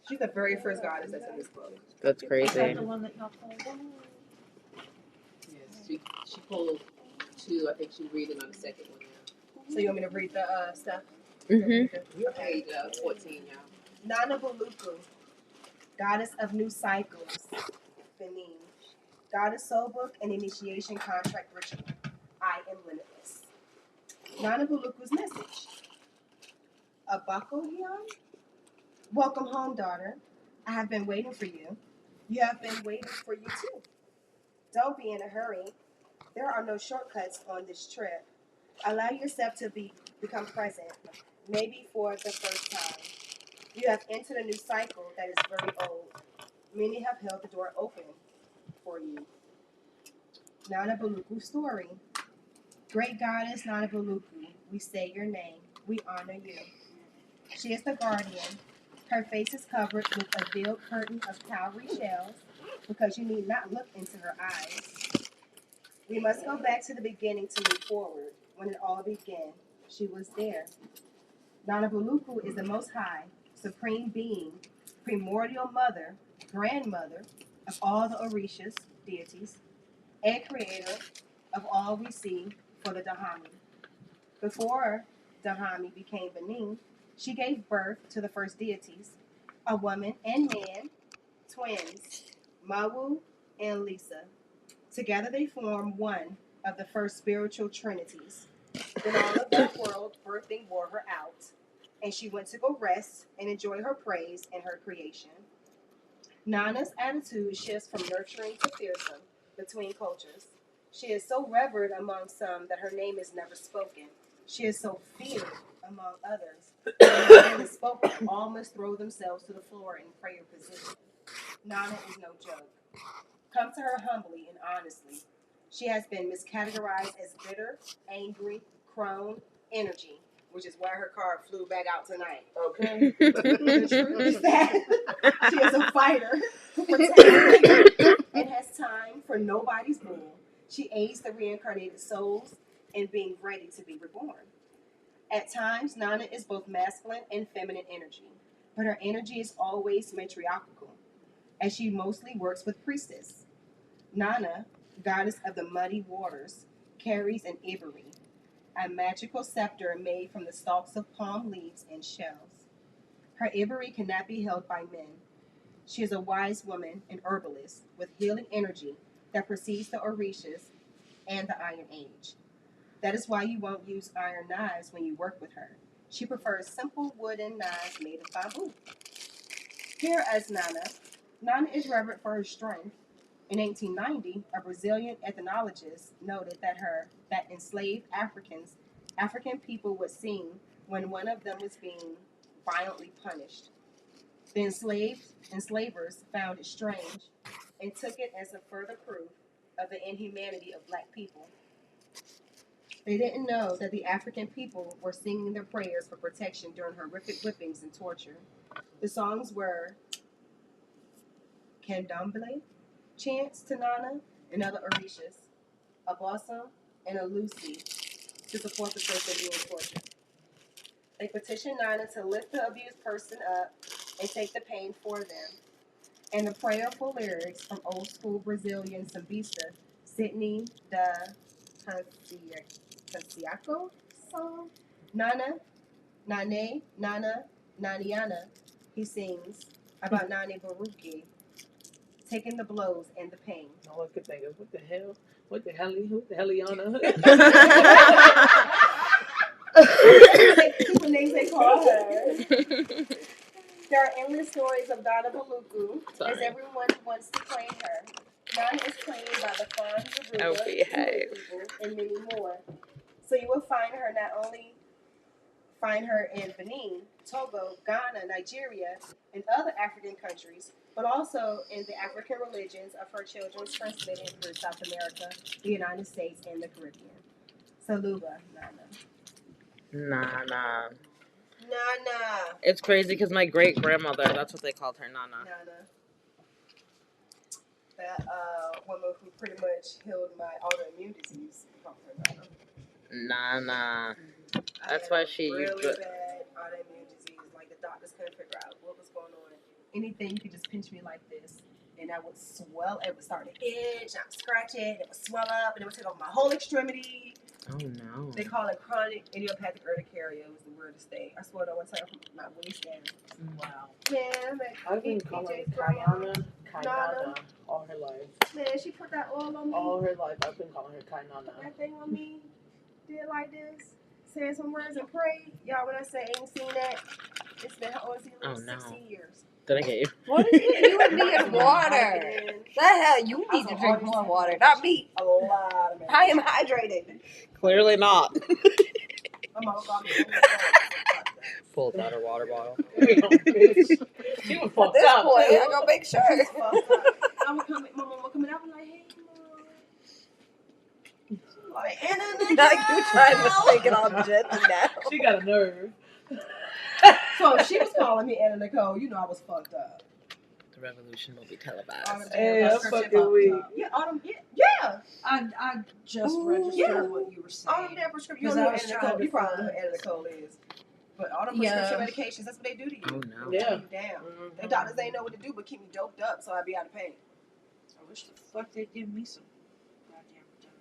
She's the very first goddess that's in this book. That's crazy. Is that the one that y'all pulled? Yes, she pulled 2. I think she's reading on the second one now. So you want me to read the stuff? Page 14, y'all. Nana Buluku, goddess of new cycles, Benin. Goddess soul book and initiation contract ritual. I am limitless. Nana Buluku's message. Abako Hyon? Welcome home, daughter. I have been waiting for you. You have been waiting for you too. Don't be in a hurry. There are no shortcuts on this trip. Allow yourself to become present, maybe for the first time. You have entered a new cycle that is very old. Many have held the door open for you. Nana Buluku story. Great goddess Nana Buluku, we say your name. We honor you. She is the guardian. Her face is covered with a veiled curtain of cowrie shells because you need not look into her eyes. We must go back to the beginning to move forward. When it all began, she was there. Nana Buluku is the most high, supreme being, primordial mother, grandmother of all the Orishas, deities, and creator of all we see for the Dahomey. Before Dahomey became Benin, she gave birth to the first deities, a woman and man, twins, Mawu and Lisa. Together they form one of the first spiritual trinities. Then all of that world birthing wore her out, and she went to go rest and enjoy her praise and her creation. Nana's attitude shifts from nurturing to fearsome between cultures. She is so revered among some that her name is never spoken. She is so feared among others that when her name is spoken, all must throw themselves to the floor in prayer position. Nana is no joke. Come to her humbly and honestly. She has been miscategorized as bitter, angry, crone, energy, which is why her card flew back out tonight. Okay. The truth is that she is a fighter who protects and has time for nobody's bull. She aids the reincarnated souls in being ready to be reborn. At times, Nana is both masculine and feminine energy, but her energy is always matriarchal, as she mostly works with priestess. Nana, goddess of the muddy waters, carries an ivory, a magical scepter made from the stalks of palm leaves and shells. Her ivory cannot be held by men. She is a wise woman and herbalist with healing energy that precedes the Orishas and the Iron Age. That is why you won't use iron knives when you work with her. She prefers simple wooden knives made of bamboo. Here as Nana. Nana is revered for her strength. In 1890, a Brazilian ethnologist noted that enslaved African people would sing when one of them was being violently punished. The enslavers found it strange and took it as a further proof of the inhumanity of black people. They didn't know that the African people were singing their prayers for protection during horrific whippings and torture. The songs were Candomblé, chants to Nana and other Orishas, a Bossa and a Lucy to support the person being tortured. They petitioned Nana to lift the abused person up and take the pain for them. And the prayerful lyrics from old school Brazilian sambista, Sidney da Canciaco song, Nana, Nane, Nana, Naniana, he sings about Nane Baruki taking the blows and the pain. All I could think of, what the hell? Who the Heliana? People names they call her. There are endless stories of Nana Buluku, as everyone wants to claim her. Nana is claimed by the Fon, Yoruba, Zulu people, and many more. So you will find her in Benin, Togo, Ghana, Nigeria, and other African countries, but also in the African religions of her children transmitted through South America, the United States, and the Caribbean. Saluba, Nana. Nana. Nana. It's crazy because my great grandmother, that's what they called her, Nana. Nana. That woman who pretty much healed my autoimmune disease, we called her Nana. Nana. That's why she really bad autoimmune disease. Like the doctors couldn't figure out what was going on anything, you could just pinch me like this. And I would swell, it would start to itch, I would scratch it, it would swell up, and it would take over my whole extremity. Oh no. They call it chronic idiopathic urticaria, was the weirdest thing. I swelled up one time from my waist down. Wow. Man, I've been calling Kainana all her life. Man, she put that oil on me. All her life, I've been calling her Put Kainana. that thing on me. Did like this. Said some words and prayed. Y'all, when I say ain't seen that, it's been how old is he? Oh, Like no. 16 years. Did I get you? What is it? You and me and water. Man, The hell? You need to drink more water, not me. a lot of I am hydrated. Clearly not. My mama called me. Pulled out her water bottle. Damn, bitch. She was At fucked this up. point, too. I'm gonna make sure. I would come, my mama would come in, I was like, hey, mom. Like, Anna, Now you trying to take it on gently now. She got a nerve. So she was calling me Anna Nicole. You know I was fucked up. The revolution will be All televised. the Hey, damn I'm prescription fucking weak. fucked up. Yeah, all them, yeah. I just Yeah. registered what you were All them saying. damn prescription. You Because don't know I who was Anna trying Nicole. to You probably know find- who Anna Nicole is. But all them Yeah. prescription medications, that's what they do to you. Oh no. Yeah. Keep you down. The doctors ain't know what to do but keep me doped up so I'd be out of pain. I wish the fuck they'd give me some goddamn dope.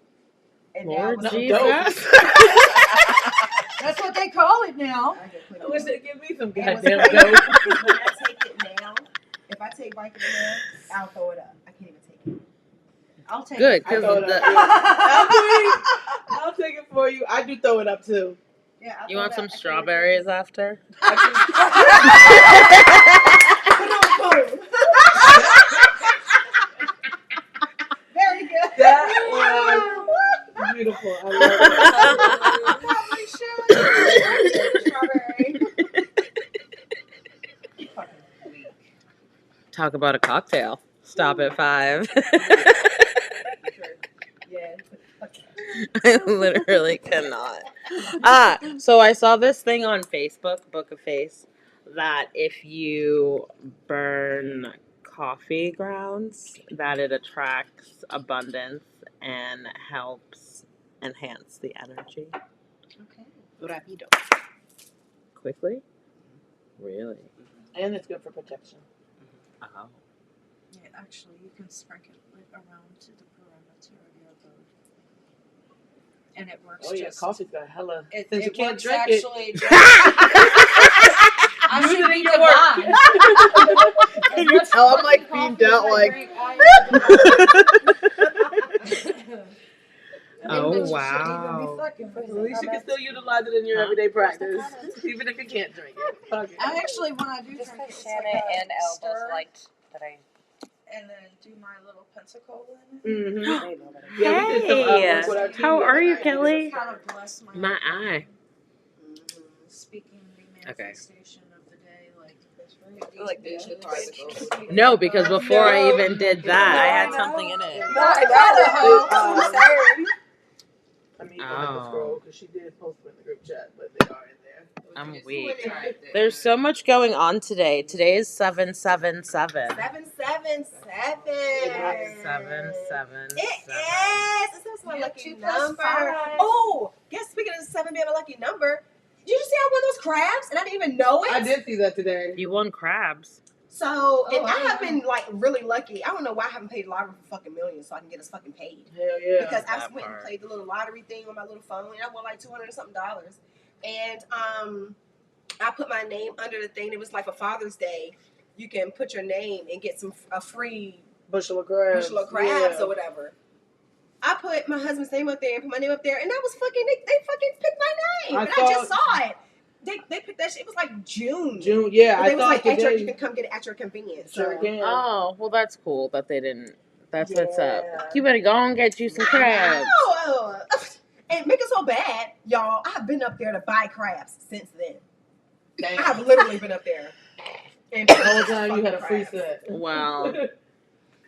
And Lord now Jesus. That's what they call it now. I get plenty I of wish dope. they'd give me some And what's goddamn crazy dope. is when I take it now, if I take Vicodin now, I'll throw it up. I can't even take it. I'll take Good, it. because I throw it the. up. I'll take it for you. I do throw it up too. Yeah, I'll You throw want it some up. I can't even strawberries after? I take it. Put it on Very good. That was beautiful. I love it. Holy shit. Strawberry. Fucking weak. Talk about a cocktail. Stop at 5. Yeah. I literally cannot. So I saw this thing on Facebook, Book of Face, that if you burn coffee grounds, that it attracts abundance and helps enhance the energy Okay. Rapido. quickly. Really? And it's good for protection. Oh. Yeah, actually, you can sprinkle it around to the perimeter of your abode. And it works Oh yeah, just... coffee's got hella. It, Since you it can't works drink it. actually I Use should it be in your work. divine. Can you tell I'm like beamed out like. Oh wow. At least you can still utilize it in your everyday practice, even if you can't drink it. Fuck it. I actually, when I do Just drink it, because it's Shannon like a and Elle both stir, liked that I. and then do my little Pensacola in it. Mm-hmm. Yeah, we did some Hey, with our tea how are you, yesterday. Kelly? Kind of bless my My eye. speaking the Okay. manifestation of the day, like Like Bitch, this. it's hard to go. No, because before I No. even did that, I had No. something in it. No, I know. I'm sorry. I mean, you can have to Oh. scroll because she did post them in the group chat, but they are in there. I'm It's weak. right there. There's so much going on today. Today is 777. 777. 777. It is. It's also my Yeah, lucky 2 plus number. 5. Oh, guess speaking of 7 being a lucky number, did you see I won those crabs and I didn't even know it? I did see that today. You won crabs. So, and Oh, I I have know. been like really lucky. I don't know why I haven't paid lottery for fucking millions so I can get us fucking paid. Hell yeah. Because I that went and part. played the little lottery thing on my little phone and I won like $200 and something. And I put my name under the thing. It was like for Father's Day. You can put your name and get a free Bushel of crabs. bushel of crabs Yeah. or whatever. I put my husband's name up there and put my name up there, and that was fucking. They fucking picked my name, I and I just thought- saw it. They picked that shit. It was like June. June, yeah, But I they was thought like, today. you can come get it at your convenience. Sure So. can. Oh, well, that's cool that they didn't. That's what's Yeah. up. You better go and get you some crabs. Oh, and make it so bad, y'all. I have been up there to buy crabs since then. Damn. I have literally been up there. And The whole time you had a free crabs. set. Wow.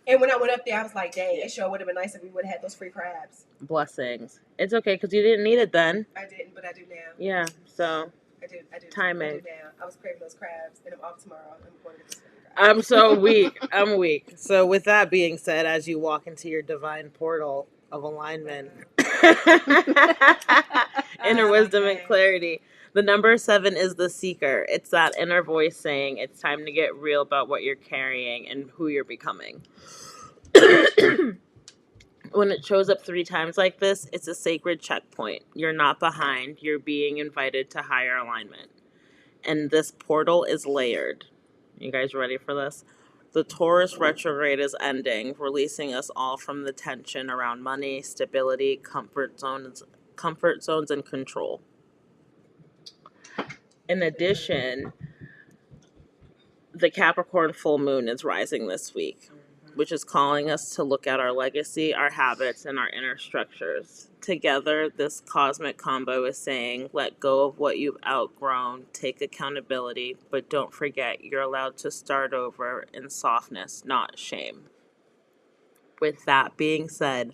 And when I went up there, I was like, dang, it sure would have been nice if we would have had those free crabs. Blessings. It's okay because you didn't need it then. I didn't, but I do now. Yeah, so I do. Timing. I do now. I was craving those crabs, and I'm off tomorrow. I'm going to get those fucking crabs. I'm so weak. I'm weak. So with that being said, as you walk into your divine portal of alignment, Inner wisdom and Okay. clarity. The number 7 is the seeker. It's that inner voice saying it's time to get real about what you're carrying and who you're becoming. When it shows up 3 times like this, it's a sacred checkpoint. You're not behind. You're being invited to higher alignment. And this portal is layered. You guys ready for this? The Taurus retrograde is ending, releasing us all from the tension around money, stability, comfort zones, and control. In addition, the Capricorn full moon is rising this week, which is calling us to look at our legacy, our habits, and our inner structures. Together, this cosmic combo is saying, let go of what you've outgrown, take accountability, but don't forget you're allowed to start over in softness, not shame. With that being said,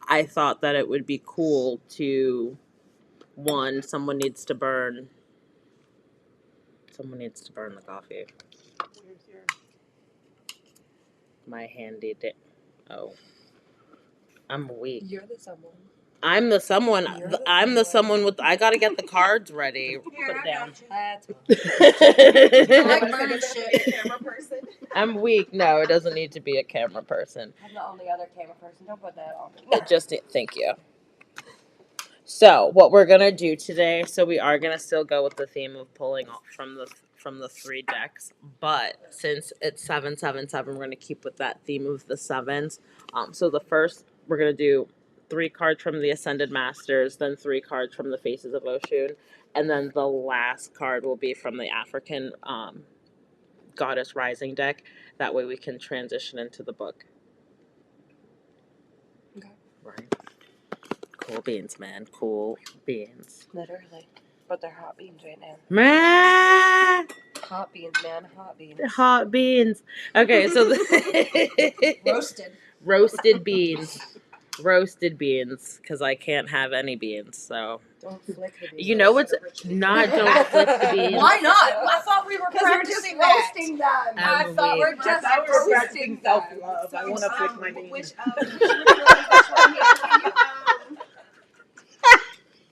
I thought that it would be cool to, someone needs to burn the coffee. My handy oh. I'm weak. You're the someone. I'm the someone. I'm the someone with. I gotta get the cards ready. Here, Put I down. got you. I like I'm burning shit. Camera person. weak. No, it doesn't need to be a camera person. I'm the only other camera person. Don't put that on me. Thank you. So what we're gonna do today? So we are gonna still go with the theme of pulling off from the 3 decks, but since it's 777, we're gonna keep with that theme of the 7s. So the first we're gonna do 3 cards from the Ascended Masters, then 3 cards from the Faces of Oshun, and then the last card will be from the African Goddess Rising deck. That way we can transition into the book. Okay. Right. Cool beans, man. Cool beans. Literally. But they're hot beans right now. Man. Hot beans, man. Hot beans. Hot beans. Okay, so Roasted. roasted beans, because I can't have any beans. So Don't flick the beans. you know what's not don't flip the beans. Why not? I thought we were practicing that. roasting them. I thought weak. we're just I thought we were roasting practicing them. self-love. I want to flick my beans. Which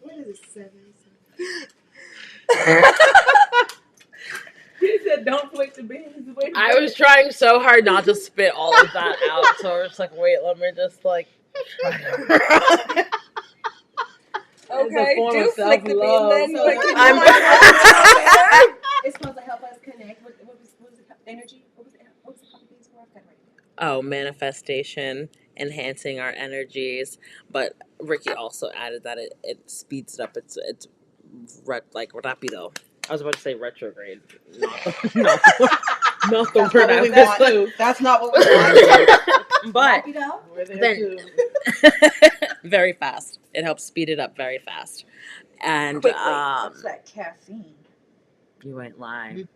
what is it? 7? He said, "Don't flick the beans." Wait a I minute. was trying so hard not to spit all of that out, so I was like, wait, let me just like. Okay, form do of flick the beans self-love. then. So Like, I'm- It's supposed to help us connect. What was the energy? What was the coffee beans for? I've got it right now. Oh, manifestation, enhancing our energies, but Ricky also added that it speeds it up. It's like rapido. I was about to say retrograde, not the That's word not I what we was want. That's not what we want. But Rapido? We're there Then- too. very fast. It helps speed it up very fast. And Quickly. What's that caffeine? you ain't lying.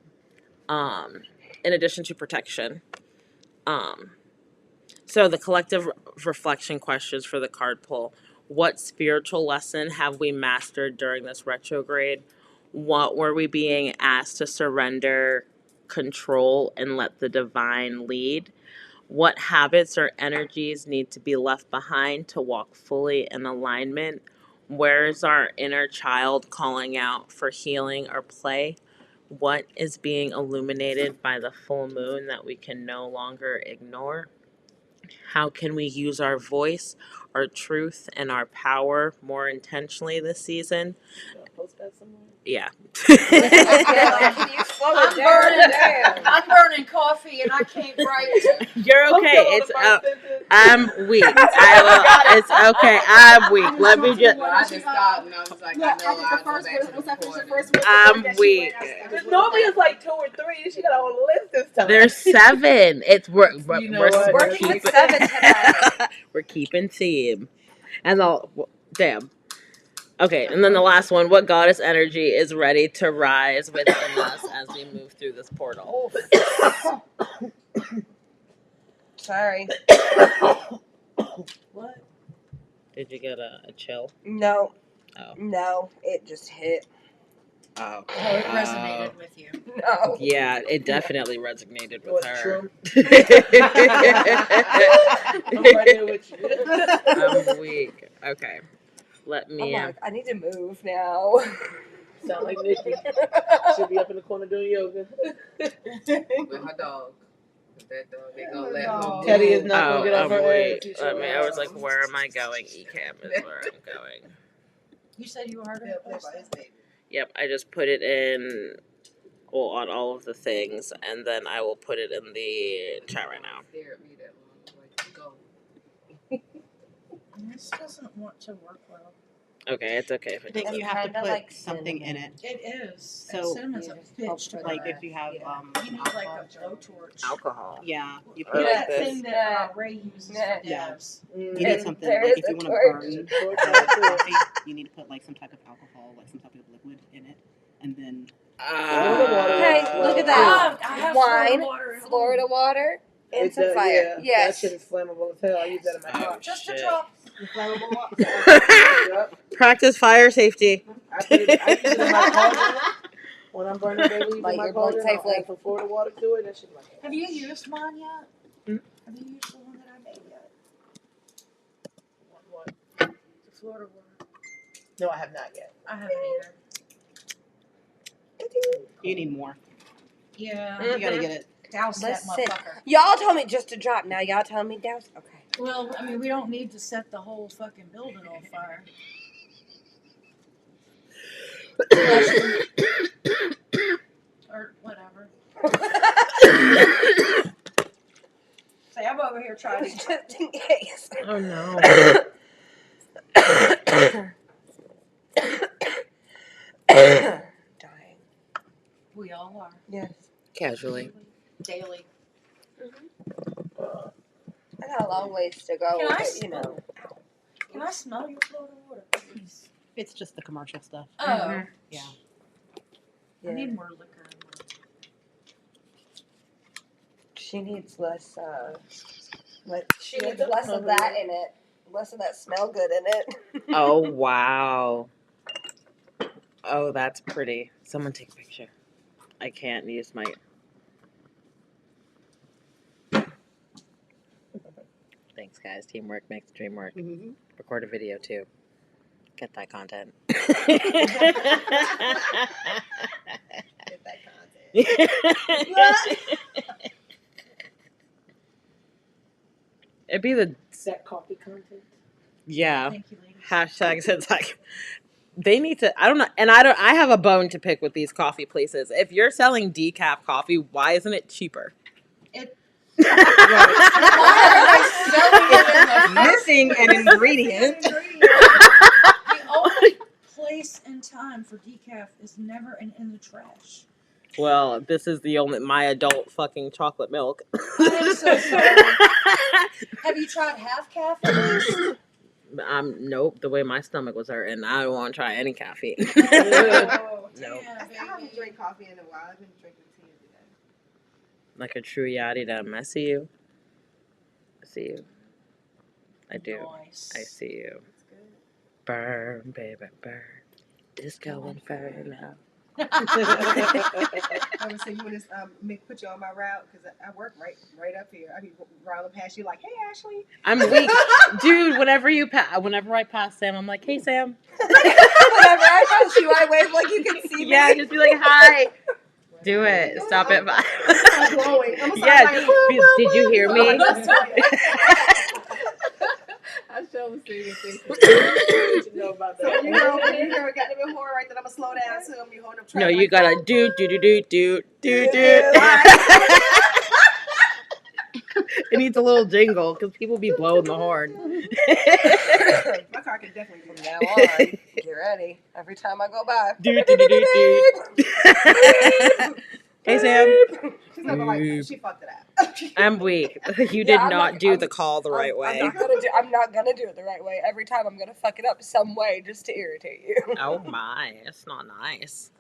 In addition to protection. So the collective reflection questions for the card pull. What spiritual lesson have we mastered during this retrograde? What were we being asked to surrender, control, and let the divine lead? What habits or energies need to be left behind to walk fully in alignment? Where is our inner child calling out for healing or play? What is being illuminated by the full moon that we can no longer ignore? How can we use our voice, our truth, and our power more intentionally this season? Post that somewhere. Yeah. can you slow I'm it down? burning Damn. I'm burning coffee and I can't write. You're okay. It's I'm weak. It's okay. I'm weak. Let me just. No, I just stopped and I was like, Look, I know I did I'll the go first back one. to Once I finished the recording. first one, I'm that she weak. went, I started Because with normally that. it's like 2 or 3. She got a whole list this time. There's 7. It's we're You know what? Working with keeping 7 tonight. we're keeping theme, and damn. Okay, and then the last one. What goddess energy is ready to rise within us as we move through this portal? Sorry. What? Did you get a chill? No. Oh. No, it just hit. Oh. Oh, it resonated with you. No. Yeah, it definitely resonated with What's her. I'm right there with you. I'm weak. Okay. Let I'm me. like, I need to move now. Sound like Nikki. She'll be up in the corner doing yoga. With her dog. That dog, they gonna let her move. Teddy is not gonna get off her wait. ass. Let me. I was like, where am I going? Ecam is where I'm going. You said you were going to post that? Yep, I just put it in, well, on all of the things, and then I will put it in the chat right now. Stare at me that long. Like, go. This doesn't want to work well. Okay, it's okay if I it think doesn't. you have to Kinda put like something in it. It is. So, Cinnamon's a you just bitch to put Like burn. if you have Yeah. You need like a blowtorch. Alcohol. yeah, you Or put like that this. thing that Ray uses Yeah. for Yeah. gas. you Mm. need And something there like is if you a want torch. to burn coffee, you need to put like some type of alcohol, like some type of liquid in it, and then Florida water. Hey, look at Ah, that. I have Wine, Florida water at home. Florida water, and It's some a- fire. yeah, That Yes. shit is flammable as hell. I use that in my Oh, car. Just shit. a drop. Flammable water. Yep. Practice fire safety. I use it in my cauldron. When I'm burning bay leaves Light in my your blunt cauldron, I'll safely. add some Florida water to it. That shit like Have you used mine yet? Hmm? Have you used the one that I made yet? what? The Florida water. No, I have not yet. I haven't either. you need more. Yeah. You gotta get it. Douse that Listen. motherfucker. Y'all told me just to drop. Now y'all telling me douse. Okay. Well, I mean, we don't need to set the whole fucking building on fire. Or whatever. Say, I'm over here trying to. Just in case. Oh no. Dying. We all are. Yes. Casually. Daily. I got a long ways to go. Can I but, you know. Can I smell your Florida water, please? It's just the commercial stuff. Oh. Mhm. Yeah. I need more liquor in mine. She needs less. She Yeah, needs that's less of probably that it. in it. Less of that smell good in it. Oh wow. Oh, that's pretty. Someone take a picture. I can't use my. Thanks, guys. Teamwork makes the dream work. Mm-hmm. Record a video too. Get that content. Get that content. It'd be the That coffee content. yeah. Thank you, ladies. Hashtags. It's like they need to. I don't know, and I have a bone to pick with these coffee places. If you're selling decaf coffee, why isn't it cheaper? It- Missing an ingredient. The only place and time for decaf is never in the trash. Well, this is the only my adult fucking chocolate milk. I am so sorry. Have you tried half calf at least? Nope. The way my stomach was hurting, I don't want to try any caffeine. Oh, Nope. damn, I haven't baby. drank coffee in a while. I've been drinking tea today. Like a true yachty dum. I see you. I see you. I do. Nice. I see you. It's good. Burn, baby, burn. Disco Inferno. I would say you want to put you on my route because I work right up here. I be rolling past you like, hey Ashley. I'm weak, dude. Whenever I pass Sam, I'm like, hey Sam. Whenever I pass you, I wave like you can see me. Yeah, just be like, hi. Do it. Stop it. I'm glowing. I'm Yeah. like, Did you hear me? I sure was seeing things. You know about So that. you know, when you hear a goddamn horn right, then I'm gonna slow down too. I'm gonna hold up. No, you gotta do. It needs a little jingle because people be blowing the horn. My car can definitely do From that. now on, get ready. Every time I go by. Hey Sam. She's never like, she fucked it up. I'm weak. You Yeah, did I'm not not- do I'm- the call the right way. I'm not gonna do it the right way. Every time I'm gonna fuck it up some way just to irritate you. Oh my, it's not nice.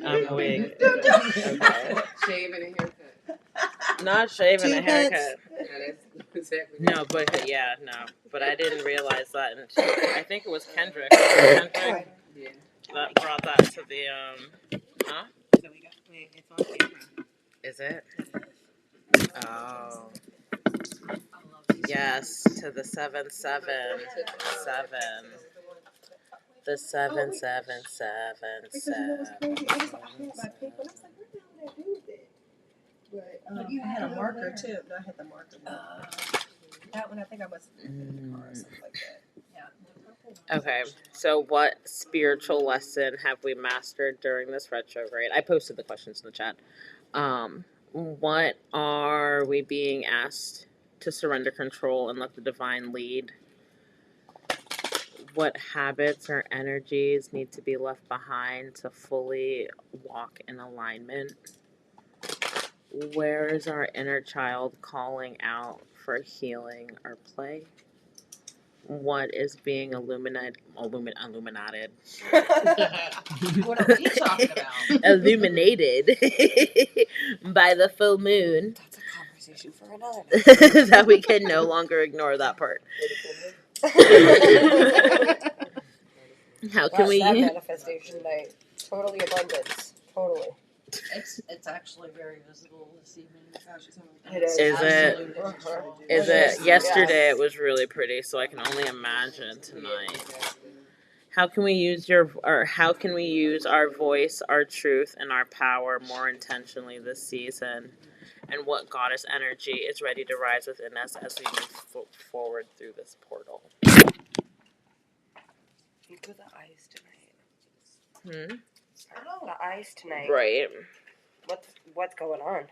I'm weak. Okay. Shaving and haircut. Not shaving a 2 pence. haircut. Yeah, that's exactly. No, but yeah, no. But I didn't realize that. And I think it was Kendrick. Kendrick Yeah. that brought that to the huh? So we got it's on camera. Is it? Oh. I love you. Yes, to the 777. The 7777. Because you know what's crazy? I had my paper, and I was like, where the hell did I do with it? But I had a marker too. No, I had the marker. That one, I think I must have put it in the car or something like that. Okay, so what spiritual lesson have we mastered during this retrograde? I posted the questions in the chat. What are we being asked to surrender control and let the divine lead? What habits or energies need to be left behind to fully walk in alignment? Where is our inner child calling out for healing or play? What is being illuminated? What are we talking about? Illuminated by the full moon. That's a conversation for another That we can no longer ignore that part. How can we? That manifestation night. Totally abundance. Totally. It's actually very visible this evening. It is. Is it? Absolutely Is Yes. it? Yesterday it was really pretty, so I can only imagine tonight. How can we use how can we use our voice, our truth, and our power more intentionally this season? And what goddess energy is ready to rise within us as we move forward through this portal? Think of the eyes tonight. Hmm? The eyes tonight. Right. What's going on?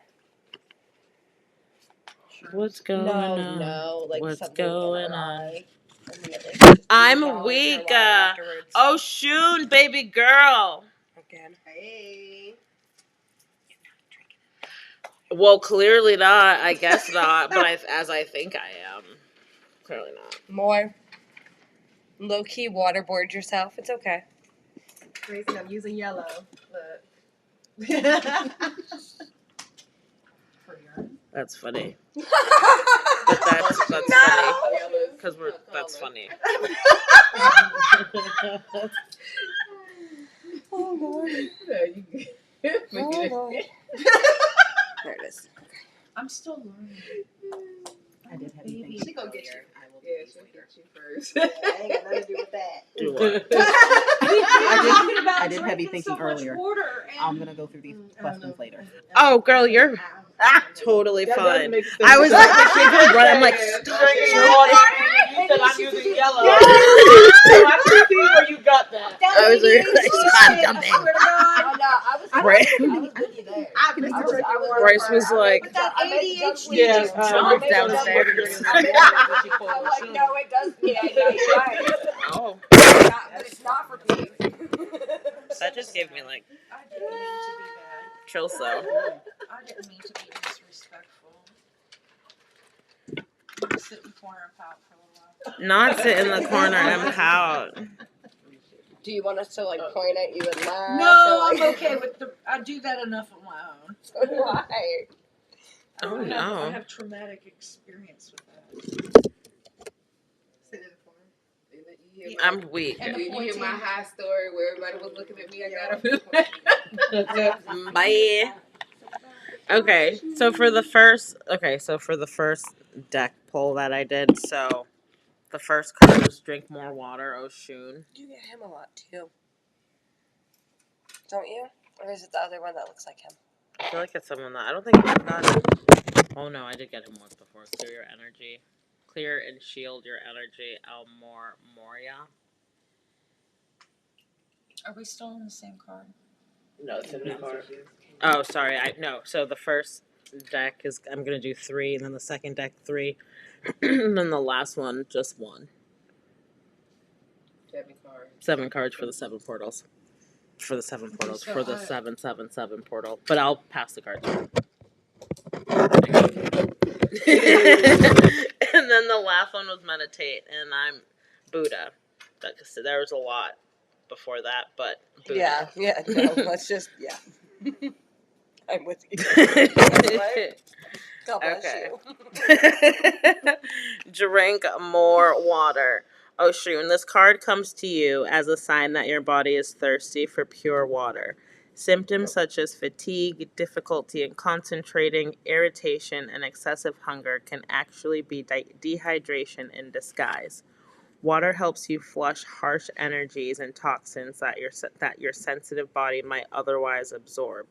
What's going on? No, like What's something going in an on? eye. And we had, like, I'm $2 weak. for a while afterwards. Oh, shoon, baby girl. Again. Hey. Well, clearly not. I guess not. But as I think I am. Clearly not. More. Low key waterboard yourself. It's okay. Crazy, I'm using yellow. Look. That's funny. But that's funny. Because that's funny. Oh, Lord. Oh, Lord. There it is. I'm still learning. I did have you Baby, thinking she gonna get you. earlier. I will Yeah, do she'll later. get you first. I ain't got nothing to do with that. Do what? I did heavy thinking earlier. I'm gonna go through these questions later. Oh, girl, you're totally That fine. doesn't make sense. I was like, the kids were running. I'm like, stop Drinking it. water, and you said I'm using yellow. So I can see where you got that. I was like, stop jumping. Oh, no, I was Right. with you there. I've been drinking water. Bryce was like, With that ADHD. Yeah, jump downstairs. I'm like, no, it does. Yeah, you're right. Oh, But it's not for me. that just gave me like I didn't mean to be bad. chills though. I didn't mean to be disrespectful. I'm gonna sit in the corner and pout for a little while. Not sit in the corner and pout. Do you want us to, like, point at you and laugh? No, or, like, I'm okay with I do that enough on my own. So do I. Oh, I no. have traumatic experience with that. Sit in the corner. I'm weak. And Did you hear my high story where everybody was looking at me? I got up. Bye. Okay, so for the first deck pull that I did, so the first card was drink more water, Oshun. You get him a lot, too. Don't you? Or is it the other one that looks like him? I feel like it's someone that I don't think I've got it. Oh no, I did get him once before. Clear your energy. Clear and shield your energy, Moria. Are we still on the same card? No, it's in the car. Oh, sorry. So the first deck is I'm gonna do 3, and then the second deck 3, and then the last one just 1. 7 cards. 7 cards for the 7 portals. For the 7 portals. so For the I- 777 portal. But I'll pass the cards. And then the last one was meditate, and I'm Buddha. There was a lot before that, but Buddha. Yeah, no, let's just, yeah. I'm with you. God bless Okay. you. Drink more water. Oshun, this card comes to you as a sign that your body is thirsty for pure water. Symptoms such as fatigue, difficulty in concentrating, irritation, and excessive hunger can actually be dehydration in disguise. Water helps you flush harsh energies and toxins that your sensitive body might otherwise absorb.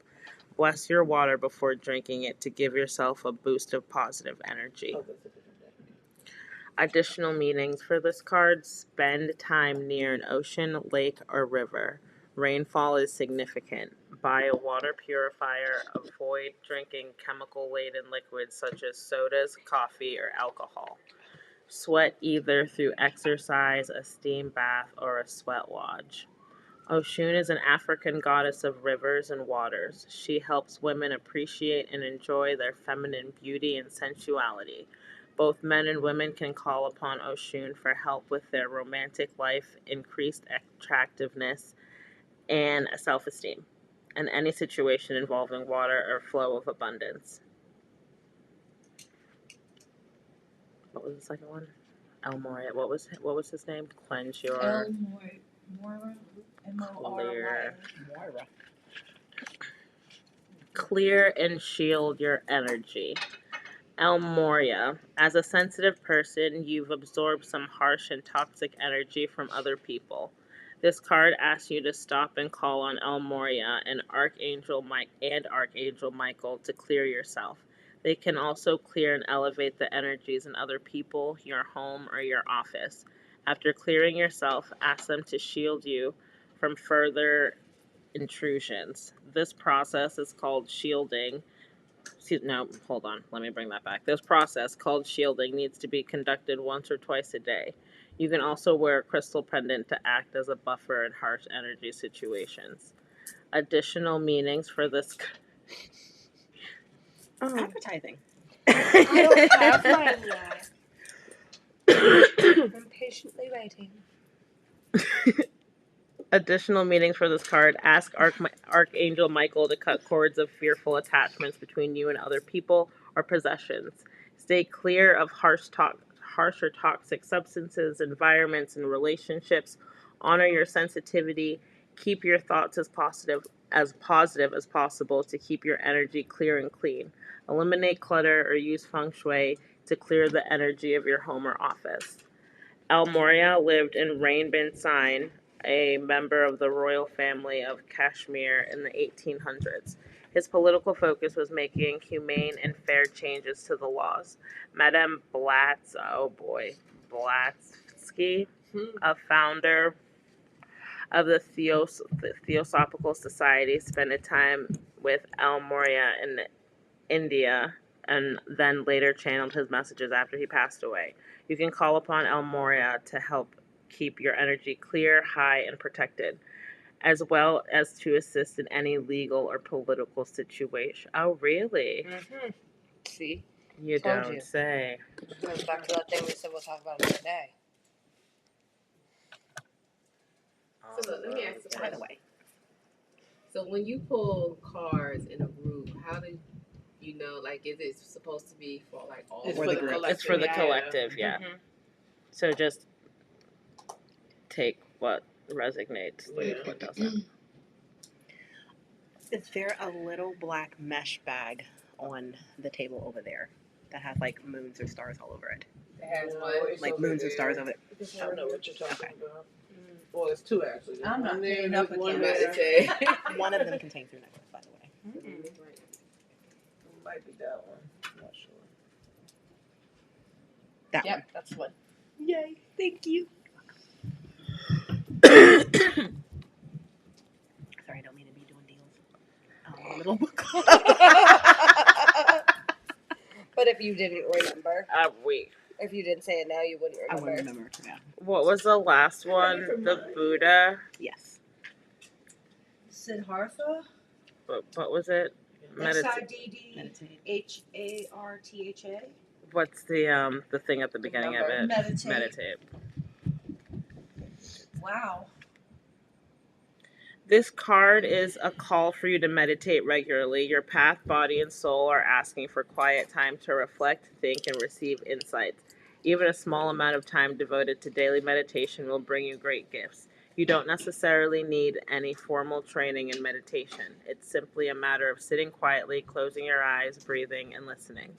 Bless your water before drinking it to give yourself a boost of positive energy. Oh, that's a different day. Additional meanings for this card: spend time near an ocean, lake, or river. Rainfall is significant. Buy a water purifier. Avoid drinking chemical-laden liquids such as sodas, coffee, or alcohol. Sweat either through exercise, a steam bath, or a sweat lodge. Oshun is an African goddess of rivers and waters. She helps women appreciate and enjoy their feminine beauty and sensuality. Both men and women can call upon Oshun for help with their romantic life, increased attractiveness, and self-esteem, and any situation involving water or flow of abundance. What was the second one? El Moria. What was his name? Cleanse your Moira. clear, Moira. clear and shield your energy. El Moria. As a sensitive person, you've absorbed some harsh and toxic energy from other people. This card asks you to stop and call on El Moria and Archangel Michael to clear yourself. They can also clear and elevate the energies in other people, your home, or your office. After clearing yourself, ask them to shield you from further intrusions. This process is called shielding. No, hold on. Let me bring that back. This process, called shielding, needs to be conducted once or twice a day. You can also wear a crystal pendant to act as a buffer in harsh energy situations. Additional meanings for this. Advertising. I don't have mine yet. I'm patiently waiting. Additional meanings for this card: ask Archangel Michael to cut cords of fearful attachments between you and other people or possessions. Stay clear of harsh or toxic substances, environments, and relationships. Honor your sensitivity. Keep your thoughts as positive as possible to keep your energy clear and clean. Eliminate clutter or use feng shui to clear the energy of your home or office. El Moria lived in Rainbin Sign, a member of the royal family of Kashmir in the 1800s. His political focus was making humane and fair changes to the laws. Madame Blavatsky, a founder of the Theosophical Society, spent a time with El Moria in India and then later channeled his messages after he passed away. You can call upon El Moria to help keep your energy clear, high, and protected, as well as to assist in any legal or political situation. Oh, really? Mm-hmm. See? You Told don't you. say. Goes back to that thing we said we'll talk about another day. So look, let me ask you a By the question. way. So when you pull cards in a group, how do you know? Like, is it supposed to be for like all? It's for for the the group. collective. It's for the yeah. collective, yeah. Mm-hmm. So just take what resonates, leave Yeah. what doesn't. Is there a little black mesh bag on the table over there that has like moons or stars all over it? It has No, what? it's Like over moons or there. stars over it. I don't know what you're talking Okay. about. Well, it's two actually. There's I'm one not there paying and up there's one again. I'm about there. to say. One of them contains your necklace, by the way. It might be that one. I'm not sure. That one. Yep, that's what. Yay. Thank you. Sorry, I don't mean to be doing deals. In the middle of book club. But if you didn't remember, Wait. if you didn't say it now, you wouldn't I remember. wouldn't remember. Yeah. What was the last one? The Buddha. Yes. Siddhartha. What was it? Siddhartha. What's the thing at the beginning of it? Meditate. Wow. This card is a call for you to meditate regularly. Your path, body, and soul are asking for quiet time to reflect, think, and receive insights. Even a small amount of time devoted to daily meditation will bring you great gifts. You don't necessarily need any formal training in meditation. It's simply a matter of sitting quietly, closing your eyes, breathing, and listening.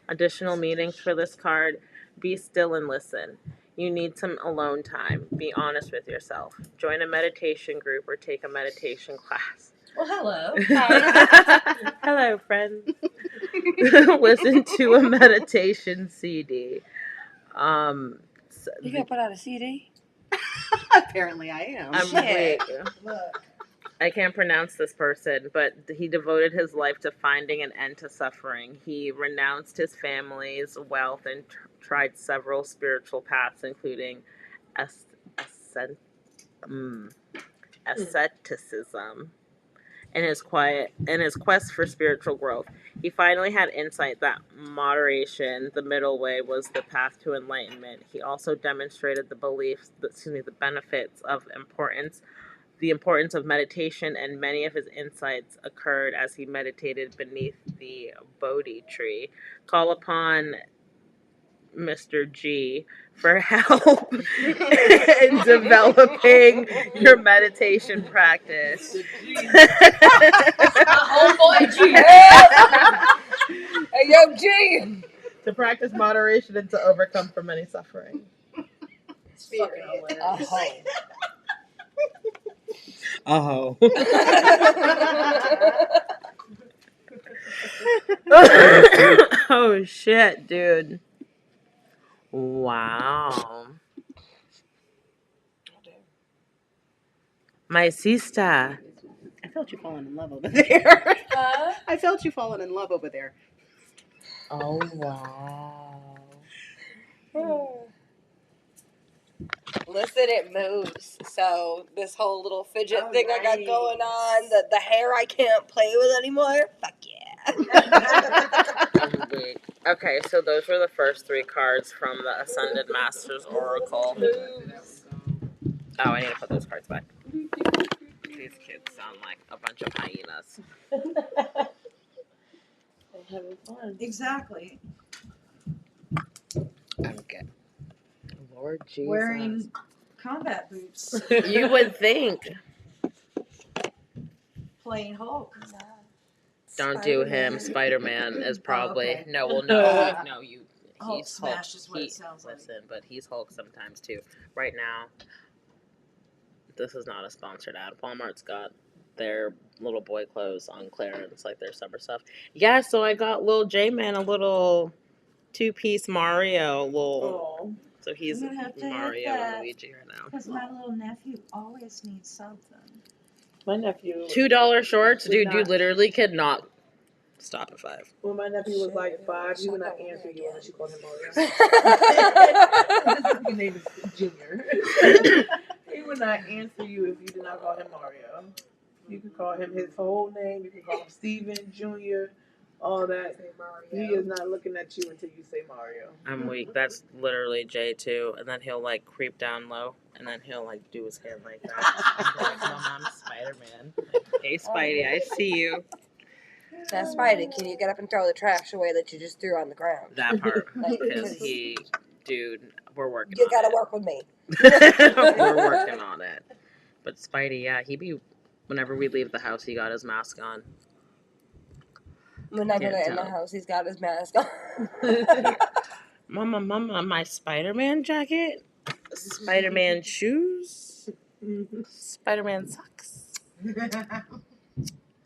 Additional meanings for this card: be still and listen. You need some alone time. Be honest with yourself. Join a meditation group or take a meditation class. Well, hello. Hello, friends. Listen to a meditation CD. You gonna put out a CD? Apparently I am. Wait. Look. I can't pronounce this person, but he devoted his life to finding an end to suffering. He renounced his family's wealth and tried several spiritual paths, including asceticism. In his quest for spiritual growth, he finally had insight that moderation, the middle way, was the path to enlightenment. He also demonstrated the benefits of the importance of meditation, and many of his insights occurred as he meditated beneath the Bodhi tree. Call upon Mr. G for help in developing your meditation practice. Oh boy, G. Hey, yo, G! To practice moderation and to overcome from any suffering. It's fucking hilarious. Oh. Oh shit, dude. Wow. My sister. I felt you falling in love over there. Huh? I felt you falling in love over there. Oh wow. Listen, it moves. So this whole little fidget Oh, thing I got nice. going on, the hair I can't play with anymore. Fuck yeah. Wait. Okay, so those were the first 3 cards from the Ascended Masters Oracle. Oh, I need to put those cards back. These kids sound like a bunch of hyenas. I'm having fun. Exactly. Okay. Lord Jesus. Wearing combat boots. You would think. Playing Hulk. Don't do him. Spider-Man is probably okay. no. You. Hulk He's smash Hulk. is what it sounds like. Listen, but he's Hulk sometimes too. Right now, this is not a sponsored ad. Walmart's got their little boy clothes on clearance, like their summer stuff. Yeah, so I got little J-Man a little 2-piece Mario. So he's I'm gonna have to have Mario that. and Luigi right now. Because my little nephew always needs something. My nephew. $2 shorts, dude. You not- literally cannot stop at 5. When my nephew was like 5, he would not answer you unless you called him Mario. His name is Junior. He would not answer you if you did not call him Mario. You can call him his whole name. You can call him Steven, Junior, all that. He is not looking at you until you say Mario. I'm weak. That's literally Jay too. And then he'll like creep down low, and then he'll like do his hand like that. Like, Mom, I'm Spider-Man. Like, hey, Spidey, I see you. Now, Spidey, can you get up and throw the trash away that you just threw on the ground? That part, Like, because dude, we're working. You on gotta it. work with me. We're working on it. But Spidey, yeah, whenever we leave the house, he got his mask on. Whenever Can't they're in the tell. house, he's got his mask on. Mama, my Spider-Man jacket, Spider-Man shoes, Spider-Man socks.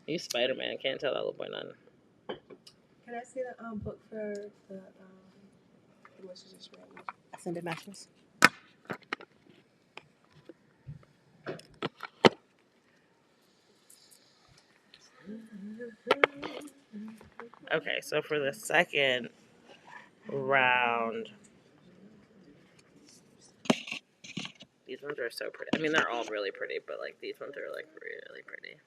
He's Spider-Man. Can't tell that little boy none. Can I see the book for the what you just read? Ascended Masters. Okay, so for the second round, these ones are so pretty. I mean, they're all really pretty, but like these ones are like really pretty.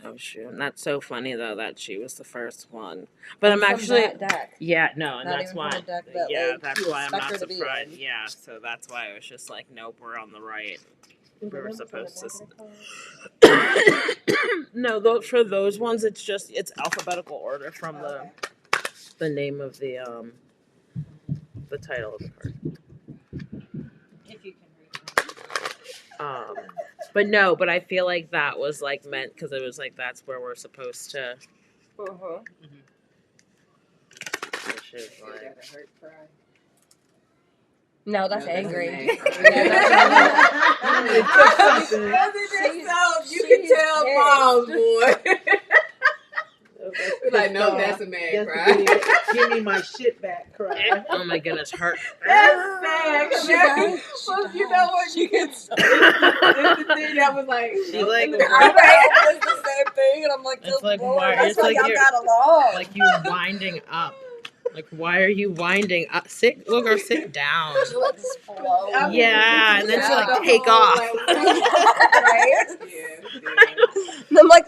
Oh shoot, and that's so funny though that she was the first one. But I'm From actually, that deck. yeah, no, and Not that's even why, from a deck that, yeah, like, that's you why I'm expect not her to be surprised. in. Yeah, so that's why I was just like, nope, we're on the right. We were supposed to. No, for those ones, it's alphabetical order from the name of the the title of the card. If you can read it. But I feel like that was like meant because it was like that's where we're supposed to. Which is Is like, that a hurt cry? No, that's No, that's angry. a mad cry. It took something. You can tell moms, boy. We're like, no, that's a mad cry. Give me my shit back, cry. oh my goodness, hurt. That's sad. Well, you know what? You can. It's the thing that was like. She's like, It's the same thing, and I'm like, it's good like Lord, why? that's It's why like y'all you're got along. like you're winding up. Like why are you winding up? Sit, look, or sit down. Let this flow. Yeah, and then she like the take whole, off. Right? Yeah. And I'm like,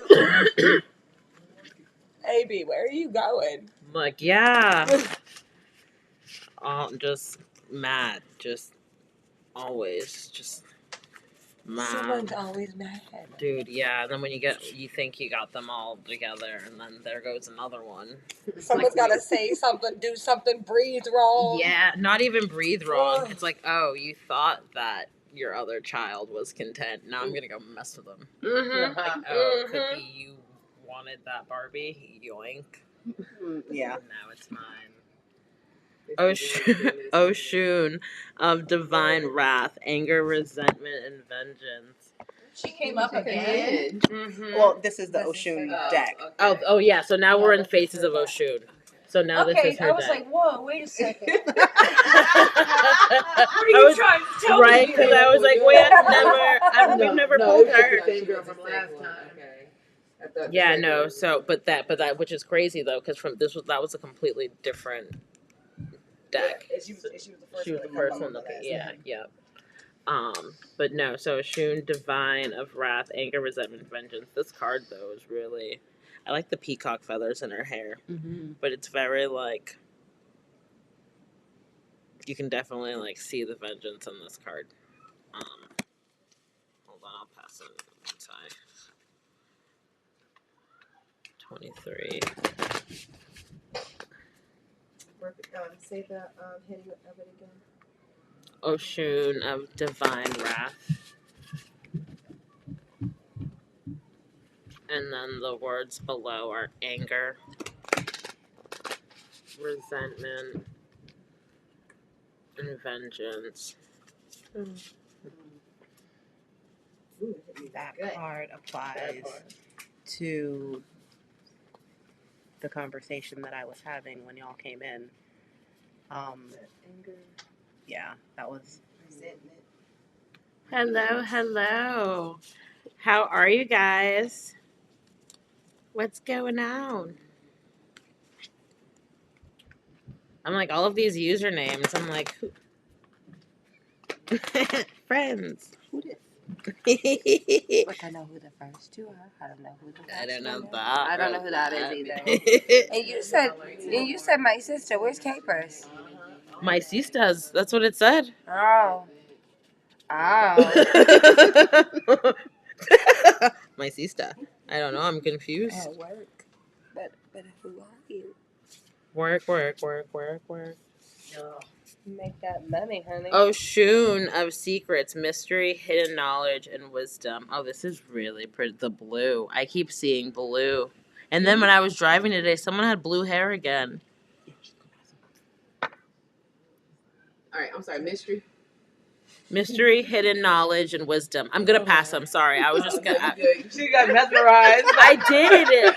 AB, where are you going? I'm like, yeah. Just mad. Just always just mad. Someone's always mad. Dude, yeah. And then when you think you got them all together, and then there goes another one. Someone's got to say something, do something, breathe wrong. Yeah, not even breathe wrong. It's like, oh, you thought that your other child was content. Now I'm gonna go mess with them. Mm-hmm. Like, oh, Cookie, you wanted that Barbie? Yoink. Yeah. Now it's mine. Oshun of divine wrath, anger, resentment, and vengeance. She came up again. Mm-hmm. Well, this is the Oshun deck. Oh yeah. So now we're in Faces of Oshun. So now this is her I was deck. like, whoa, wait a second. What are you trying to tell right? me? Because I was like, wait, we've never pulled her. The same girl from last time. Okay. Yeah, no. So, but that, which is crazy though, because that was a completely different deck. Yeah, she was the She was the first one looking. Yeah, yep. But no. So Oshun, divine of wrath, anger, resentment, vengeance. This card though is really, I like the peacock feathers in her hair, but it's very like. You can definitely like see the vengeance on this card. Hold on, I'll pass it. Sorry. 23. Say the heading of it again. Oshun of divine wrath. And then the words below are anger, resentment, and vengeance. That card applies to the conversation that I was having when y'all came in. Yeah, that was. Hello. How are you guys? What's going on? I'm like, all of these usernames. I'm like, friends. Who this? Like I know who the first two are. I don't know who the I don't know one is. that. I don't know who that is either. And you said my sister. Where's Capers? My sisters. That's what it said. Oh. My sister. I don't know. I'm confused. At work. But who are you? Work. Make that money, honey. Oshun of secrets, mystery, hidden knowledge, and wisdom. Oh, this is really pretty. The blue. I keep seeing blue. And then when I was driving today, someone had blue hair again. All right, I'm sorry, mystery. Mystery, hidden knowledge, and wisdom. I'm gonna pass. I'm sorry. I was just gonna. She got mesmerized. I did.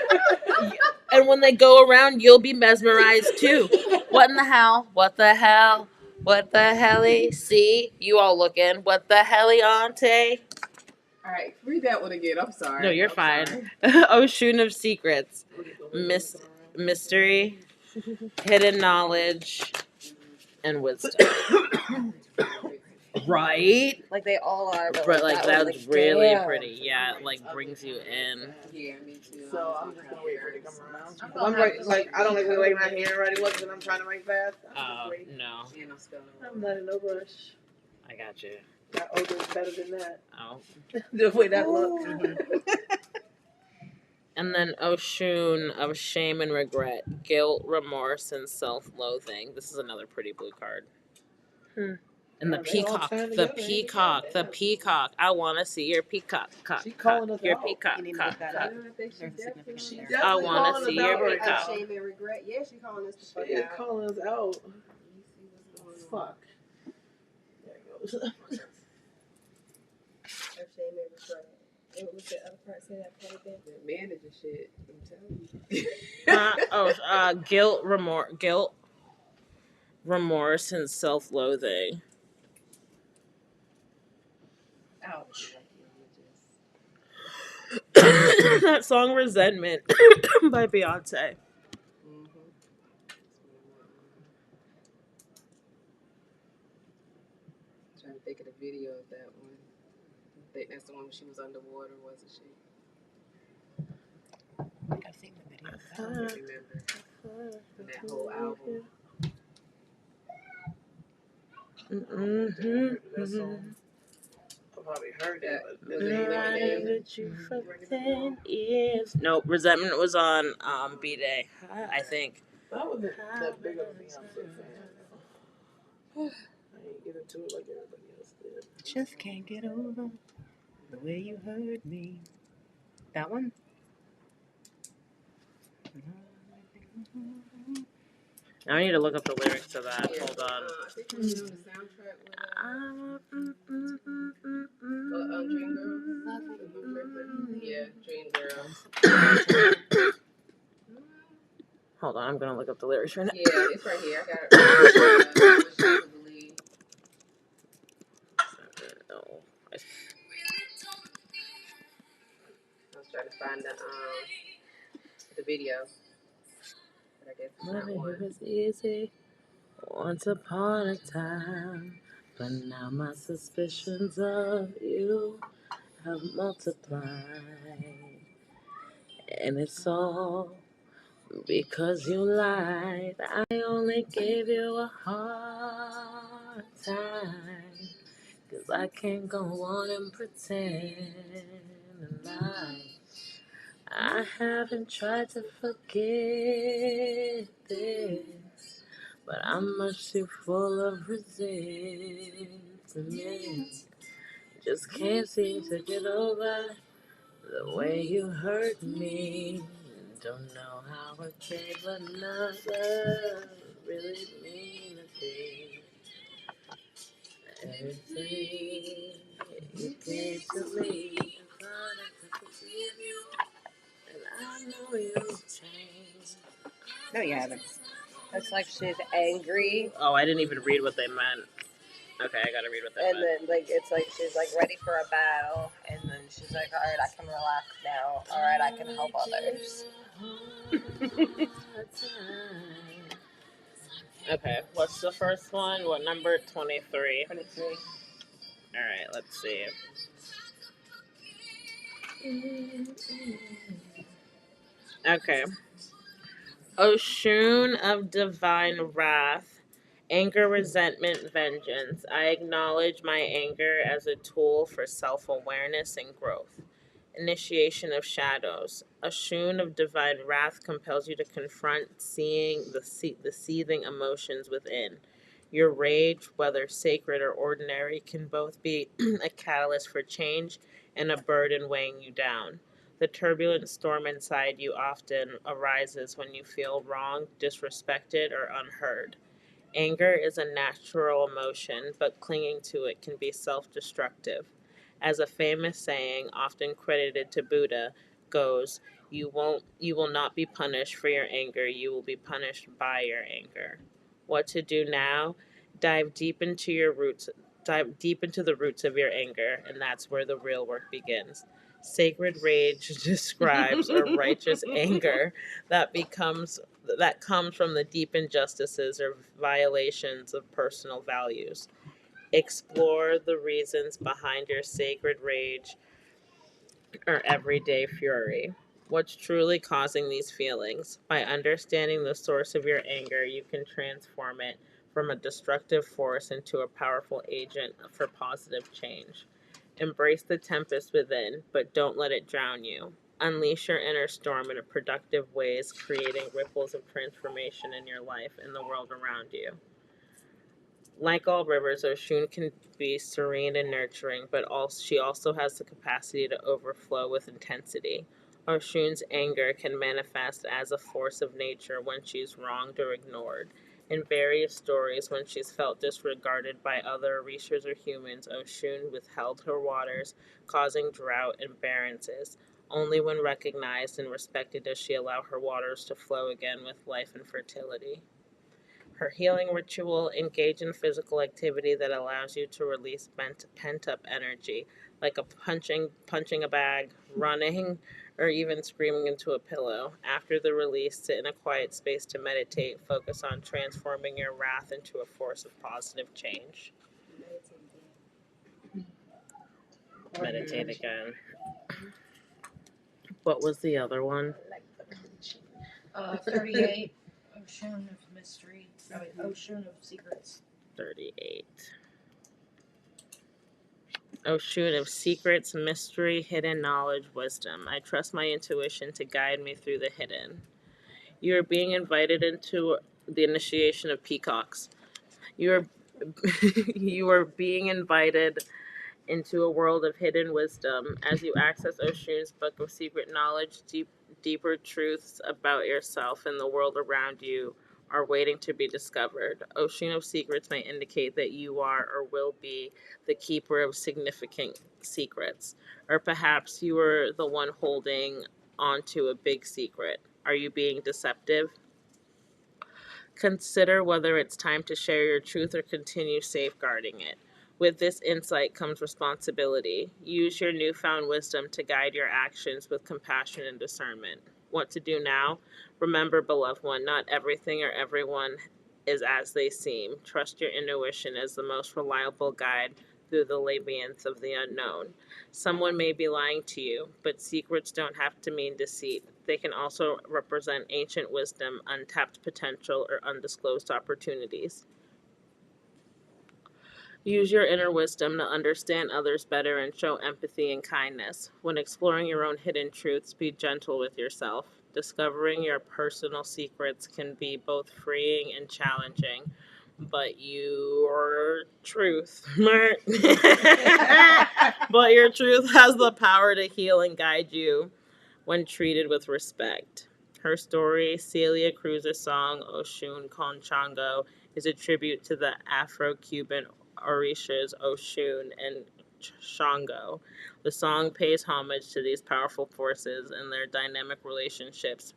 And when they go around, you'll be mesmerized too. What in the hell? What the hell? What the helly? See, you all looking. What the helly, auntie? All right, read that one again. I'm sorry. No, you're I'm fine. sorry. Oshun of secrets, mystery, hidden knowledge, and wisdom. Right? Like they all are. But But like that's really damn. pretty. Yeah, it like brings you in. Yeah, me too. So I'm just gonna wait for it to come around. I'm like I don't like the way my handwriting was when I'm trying to write fast. Oh no, And I'm spelling it I'm not in no rush. I got you. That odor is better than that. Oh, The way that looks. And then Oshun of shame and regret, guilt, remorse, and self-loathing. This is another pretty blue card. And the Yeah, they all peacock, turn the together, ain't they? peacock, the peacock. I want to see your peacock. She calling us your out. peacock. You need to look that up. I think she There's a definitely. significance She there. definitely I wanna calling see us your out right peacock. now. Shame and regret. Yeah, she calling us the She fuck is out. calling us out. Fuck. There it goes. Of shame and regret. What was the other part? Say that part again. The manager shit. I'm telling you. Guilt, remorse, and self-loathing. Ouch. That song "Resentment" by Beyonce. Trying to think of the video of that one. I think that's the one when she was underwater, wasn't she? I think I've seen the video. I don't remember. And that whole album. That song. I probably heard that, but Was it Lemonade? Nope, Resentment was on B-Day, I think. I wasn't that big of a Beyonce fan. I ain't get into it like everybody else did. Just can't get over the way you hurt me. That one? Now I need to look up the lyrics to that. Yeah. Hold on. I think it was on the soundtrack with Dream Girl. Yeah, Dream Girl. Hold on, I'm gonna look up the lyrics right now. Yeah, it's right here. I got it. I wish I could believe. No. I was trying to find the video. But I guess it's not Loving one. you was easy once upon a time, but now my suspicions of you have multiplied, and it's all because you lied. I only gave you a hard time, 'cause I can't go on and pretend and lie. I haven't tried to forget this, but I'm much too full of resentment. Just can't seem to get over the way you hurt me. Don't know how I gave another really mean a thing. Everything you gave to me, thought I could forgive you, and I know you'll change. No, you haven't. It's like she's angry, Oh, I didn't even read what they meant. Okay, I gotta read what they and meant. then like it's like she's like ready for a battle, and then she's like, all right, I can relax now. All right, I can help others. Okay, what's the first one? What number? 23. 23. Alright, let's see. Okay. Oshun of divine wrath, anger, resentment, vengeance. I acknowledge my anger as a tool for self-awareness and growth. Initiation of shadows. Oshun of divine wrath compels you to confront seeing the seething emotions within. Your rage, whether sacred or ordinary, can both be a catalyst for change and a burden weighing you down. The turbulent storm inside you often arises when you feel wronged, disrespected, or unheard. Anger is a natural emotion, but clinging to it can be self-destructive. As a famous saying, often credited to Buddha, goes, you will not be punished for your anger, you will be punished by your anger. What to do now? Dive deep into the roots of your anger, and that's where the real work begins. Sacred rage describes a righteous anger that comes from the deep injustices or violations of personal values. Explore the reasons behind your sacred rage or everyday fury. What's truly causing these feelings? By understanding the source of your anger, you can transform it from a destructive force into a powerful agent for positive change. Embrace the tempest within, but don't let it drown you. Unleash your inner storm in productive ways, creating ripples of transformation in your life and the world around you. Like all rivers, Oshun can be serene and nurturing, but she also has the capacity to overflow with intensity. Oshun's anger can manifest as a force of nature when she's wronged or ignored. In various stories, when she's felt disregarded by other Orishas or humans, Oshun withheld her waters, causing drought and barrenness. Only when recognized and respected does she allow her waters to flow again with life and fertility. Her healing ritual: engage in physical activity that allows you to release pent-up energy, like punching a bag, running, or even screaming into a pillow. After the release, sit in a quiet space to meditate. Focus on transforming your wrath into a force of positive change. Meditate again. What was the other one? 38. Ocean of Mystery. Ocean of Secrets. 38. Ocean of secrets, mystery, hidden knowledge, wisdom. I trust my intuition to guide me through the hidden. You are being invited into the initiation of Peacocks. You are you are being invited into a world of hidden wisdom as you access Oshun's book of secret knowledge. Deeper truths about yourself and the world around you are waiting to be discovered. Ocean of secrets may indicate that you are or will be the keeper of significant secrets, or perhaps you are the one holding onto a big secret. Are you being deceptive? Consider whether it's time to share your truth or continue safeguarding it. With this insight comes responsibility. Use your newfound wisdom to guide your actions with compassion and discernment. What to do now? Remember, beloved one, not everything or everyone is as they seem. Trust your intuition as the most reliable guide through the labyrinth of the unknown. Someone may be lying to you, but secrets don't have to mean deceit. They can also represent ancient wisdom, untapped potential, or undisclosed opportunities. Use your inner wisdom to understand others better and show empathy and kindness. When exploring your own hidden truths, be gentle with yourself. Discovering your personal secrets can be both freeing and challenging, but your truth, but your truth has the power to heal and guide you when treated with respect. Her story, Celia Cruz's song Oshun Conchango, is a tribute to the Afro-Cuban Orishas Oshun and Shango. The song pays homage to these powerful forces and their dynamic relationships.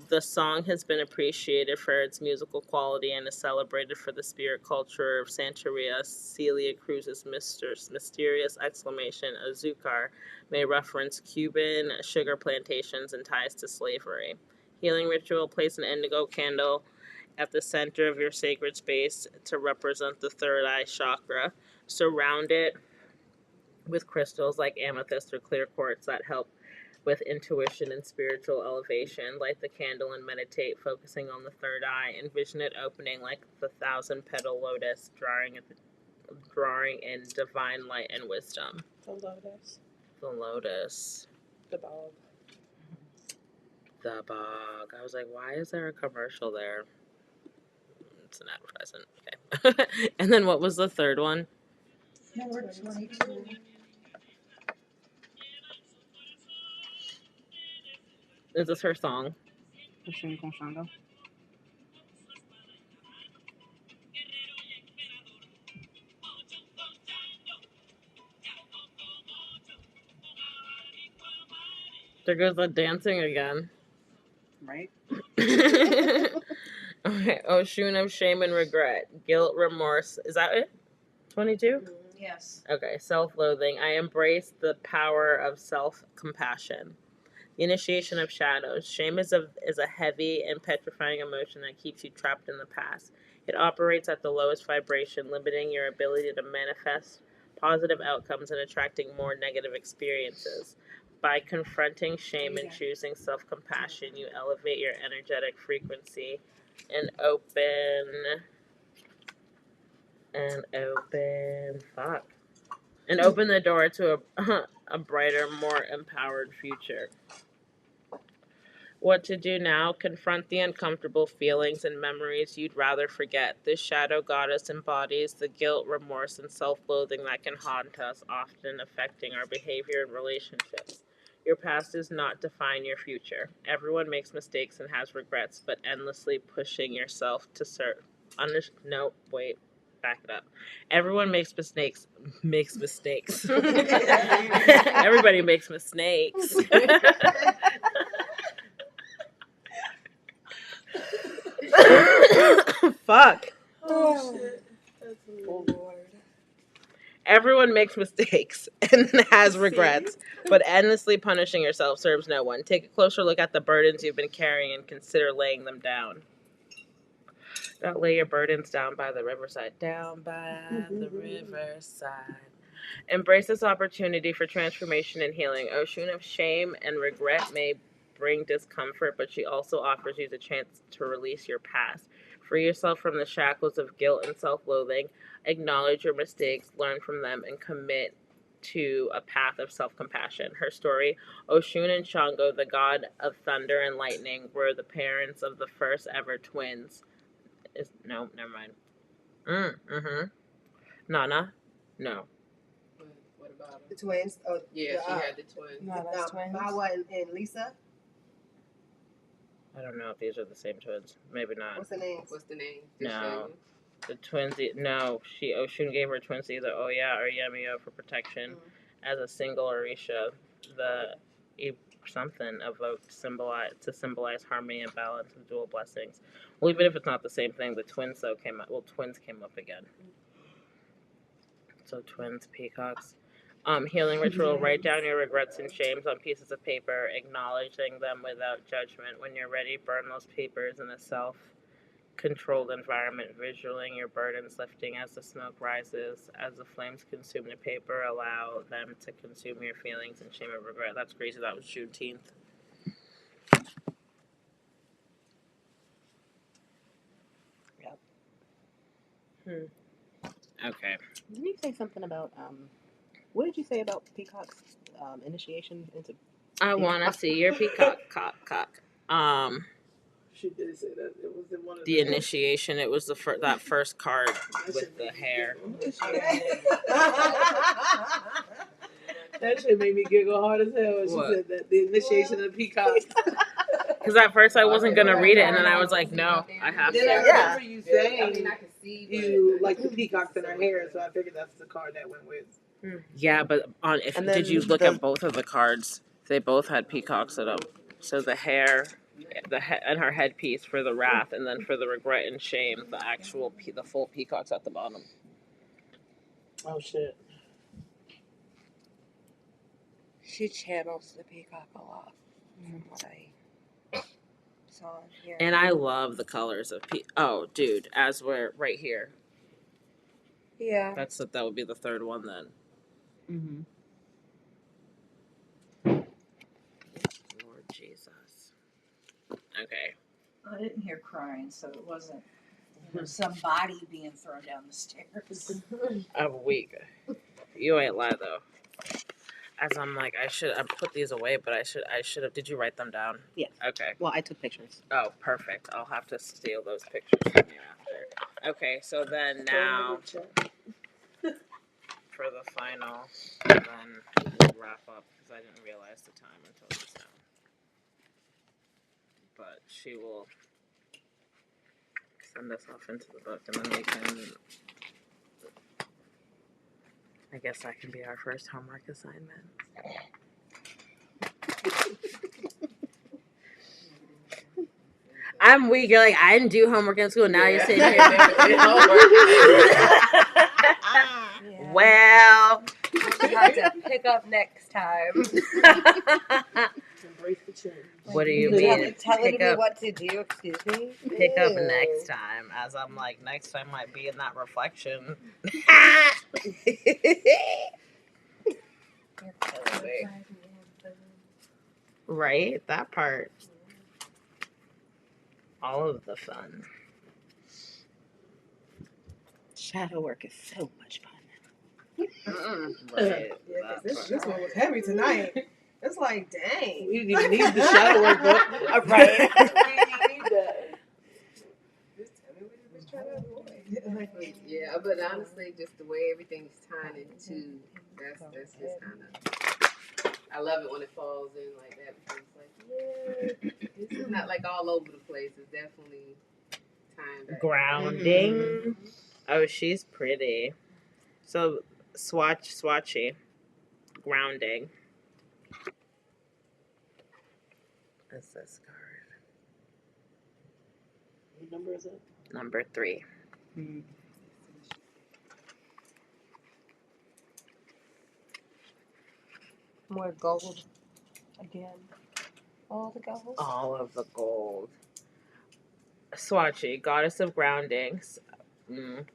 The song has been appreciated for its musical quality and is celebrated for the spirit culture of Santeria. Celia Cruz's mysterious exclamation, "Azucar," may reference Cuban sugar plantations and ties to slavery. Healing ritual: place an indigo candle at the center of your sacred space to represent the third eye chakra. Surround it with crystals like amethyst or clear quartz that help with intuition and spiritual elevation. Light the candle and meditate, focusing on the third eye. Envision it opening like the 1,000-petal lotus, drawing in divine light and wisdom. The lotus. The lotus. The dog. The bog. I was like, why is there a commercial there? It's an advertisement. Okay. And then what was the third one? Number 22. Is this her song? Oshun Conchango. There goes the dancing again. Right? Okay, Oshun of shame and regret, guilt, remorse. Is that it? 22? Yes. Okay, self-loathing. I embrace the power of self-compassion. The initiation of shadows. Shame is a heavy and petrifying emotion that keeps you trapped in the past. It operates at the lowest vibration, limiting your ability to manifest positive outcomes and attracting more negative experiences. By confronting shame and choosing self-compassion, you elevate your energetic frequency and open and open the door to a brighter, more empowered future. What to do now? Confront the uncomfortable feelings and memories you'd rather forget. This shadow goddess embodies the guilt, remorse, and self-loathing that can haunt us, often affecting our behavior and relationships. Your past does not define your future. Everyone makes mistakes and has regrets, but endlessly pushing yourself to serve. No, wait. Back it up. Everyone makes mistakes. Everybody makes mistakes. Fuck. Oh shit. That's Oh weird. Lord. Everyone makes mistakes and has regrets, but endlessly punishing yourself serves no one. Take a closer look at the burdens you've been carrying and consider laying them down. Don't lay your burdens down by the riverside. Down by the riverside. Embrace this opportunity for transformation and healing. Ocean of shame and regret may bring discomfort, but she also offers you the chance to release your past. Free yourself from the shackles of guilt and self-loathing. Acknowledge your mistakes, learn from them, and commit to a path of self-compassion. Her story, Oshun and Shango, the god of thunder and lightning, were the parents of the first ever twins. No, never mind. Nana? No. What about The them? twins. Oh, Yeah, she had the twins. Nana's twins. Mawa and Lisa. I don't know if these are the same twins. Maybe not. What's the name? What's the name? No. The twins, no. Oshun gave her twins either Oya or Yemio for protection. As a single Orisha, the something evoked to symbolize harmony and balance and dual blessings. Well, even if it's not the same thing, the twins though came up. Well, twins came up again. So twins, peacocks. Healing ritual. Write down your regrets and shames on pieces of paper, acknowledging them without judgment. When you're ready, burn those papers in a self-controlled environment, visualizing your burdens lifting as the smoke rises. As the flames consume the paper, allow them to consume your feelings and shame and regret. That's crazy. That was Juneteenth. Yep. Okay. Didn't you say something about what did you say about Peacock's initiation into? I want to see your peacock cock. She did say that it was in one of The initiation. It was that first card with the hair. That shit made me giggle hard as hell. She What? said that the initiation of the Peacock. Because at first I wasn't gonna read it, and then I was like, no, I have Then I to. remember you I saying mean, I can see. But you like the peacocks in her hair, so I figured that's the card that went with. Yeah, but And did then you look the- at both of the cards? They both had peacocks in them. So the hair, and her headpiece for the wrath, and then for the regret and shame, the full peacocks at the bottom. Oh shit. She channels the peacock a lot, from what I saw here. And I love the colors of Oh, dude, as we're right here. Yeah. That would be the third one then. Mm-hmm. Lord Jesus. Okay. I didn't hear crying, so it wasn't some body being thrown down the stairs. I'm weak. You ain't lie though. As I'm like, I put these away, but I should have. Did you write them down? Yes. Okay. Well, I took pictures. Oh, perfect. I'll have to steal those pictures from you after. Okay, so then now for the final, then we'll wrap up because I didn't realize the time until just now. But she will send us off into the book, and then we can. I guess that can be our first homework assignment. I'm weak. You're like, I didn't do homework in school. Now you're sitting here. Yeah. Well, You have to pick up next time. Embrace the change. what do you mean? Telling Pick me up, what to do, excuse me? pick up Ew. next time. As I'm like, next time might be in that reflection. You're killing me. Right? That part. All of the fun. Shadow work is so much fun. Right. Yeah, because this one was heavy tonight. It's like, dang. We didn't even need the shadow work book. Right. We didn't even need that. Just tell me what he was trying to avoid. Yeah, but honestly, just the way everything's tying into, that's just kind of, I love it when it falls in like that because it's like, yeah, it's not like all over the place. It's definitely tying back. Grounding. Oh, she's pretty. So, swatchy. Grounding. What's this card? What number is it? Number 3. More gold again. All the gold. All of the gold. Swatchy, goddess of groundings.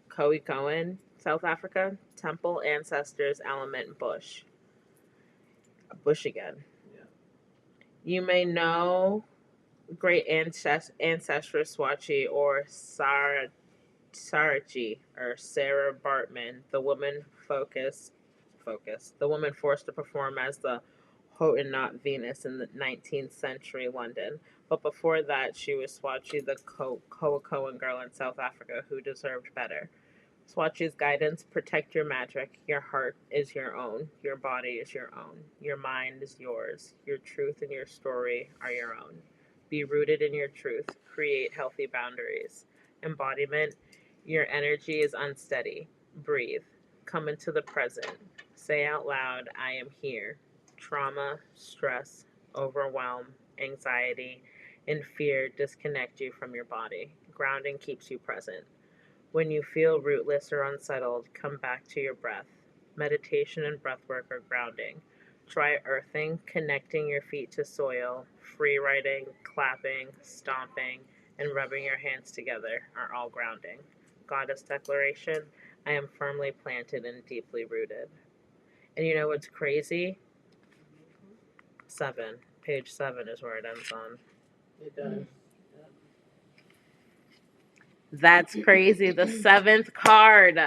Koe Cohen, South Africa. Temple, ancestors, element, bush. Bush again. Yeah. You may know great ancestress Swatchy or Sarachi or Sarah Bartman, the woman the woman forced to perform as the Hottentot Venus in the 19th century London. But before that, she was Swatchy, the Cohen girl in South Africa who deserved better. Swatchy's guidance: protect your magic. Your heart is your own. Your body is your own. Your mind is yours. Your truth and your story are your own. Be rooted in your truth. Create healthy boundaries. Embodiment: your energy is unsteady. Breathe. Come into the present. Say out loud, I am here. Trauma, stress, overwhelm, anxiety, and fear disconnect you from your body. Grounding keeps you present. When you feel rootless or unsettled, come back to your breath. Meditation and breathwork are grounding. Try earthing, connecting your feet to soil. Free writing, clapping, stomping, and rubbing your hands together are all grounding. Goddess declaration: I am firmly planted and deeply rooted. And you know what's crazy? 7. Page 7 is where it ends on. It does. That's crazy. The 7th card.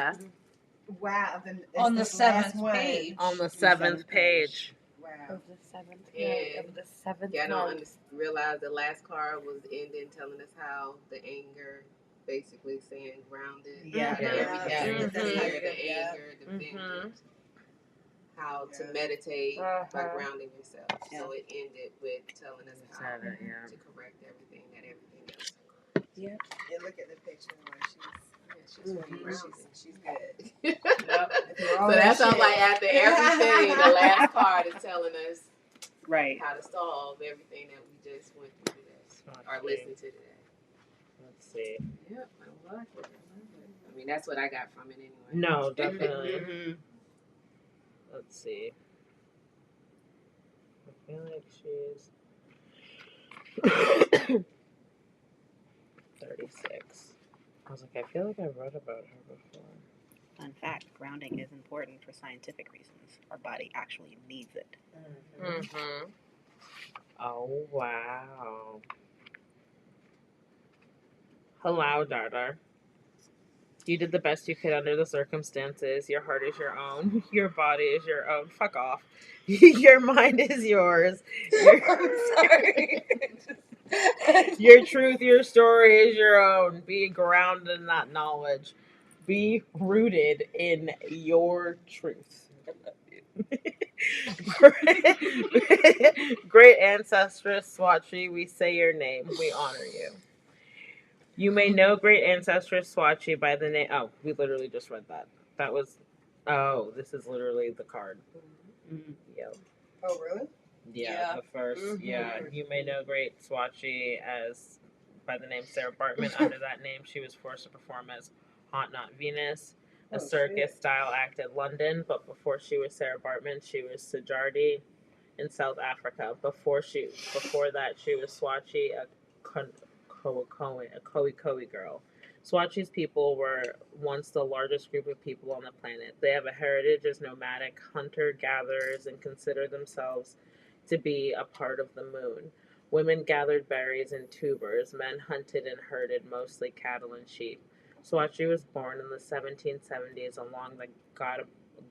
Wow. On the this last 7th one. page. On the 7th page. Wow. Of the seventh. Yeah. Of the seventh. Yeah, I don't realize the last card was ending telling us how the anger, basically saying grounded. Yeah. Everything. The Yeah. fear, the anger, the vengeance. How to meditate by grounding yourself. Yeah. So it ended with telling us how Seven, yeah. to correct everything else. Yeah, look at the picture. She's really grounded. She's good. So that's all like after everything, the last card is telling us Right. how to solve everything that we just went through today or listened to today. Let's see. Yep, I like it. I mean, that's what I got from it anyway. No, definitely. Let's see. I feel like she's 36. I was like, I feel like I wrote about her before. Fun fact, grounding is important for scientific reasons. Our body actually needs it. Mm-hmm. Oh, wow. Hello, daughter. You did the best you could under the circumstances. Your heart is your own. Your body is your own. Fuck off. Your mind is yours. Your truth, your story is your own. Be grounded in that knowledge. Be rooted in your truth. Great ancestress Swatchy, we say your name. We honor you. You may know great ancestress Swatchy by the name. Oh, we literally just read that. That was. Oh, this is literally the card. Yep. Oh, really? Yeah, the first. Yeah, you may know great Swatchy as by the name Sarah Bartman. Under that name, she was forced to perform as Hottentot Venus, a circus-style act in London. But before she was Sarah Bartman, she was Sijardi in South Africa. Before that, she was Swatchy, a Koe girl. Swatchy's people were once the largest group of people on the planet. They have a heritage as nomadic hunter-gatherers and consider themselves to be a part of the moon. Women gathered berries and tubers. Men hunted and herded, mostly cattle and sheep. Swatchy was born in the 1770s along the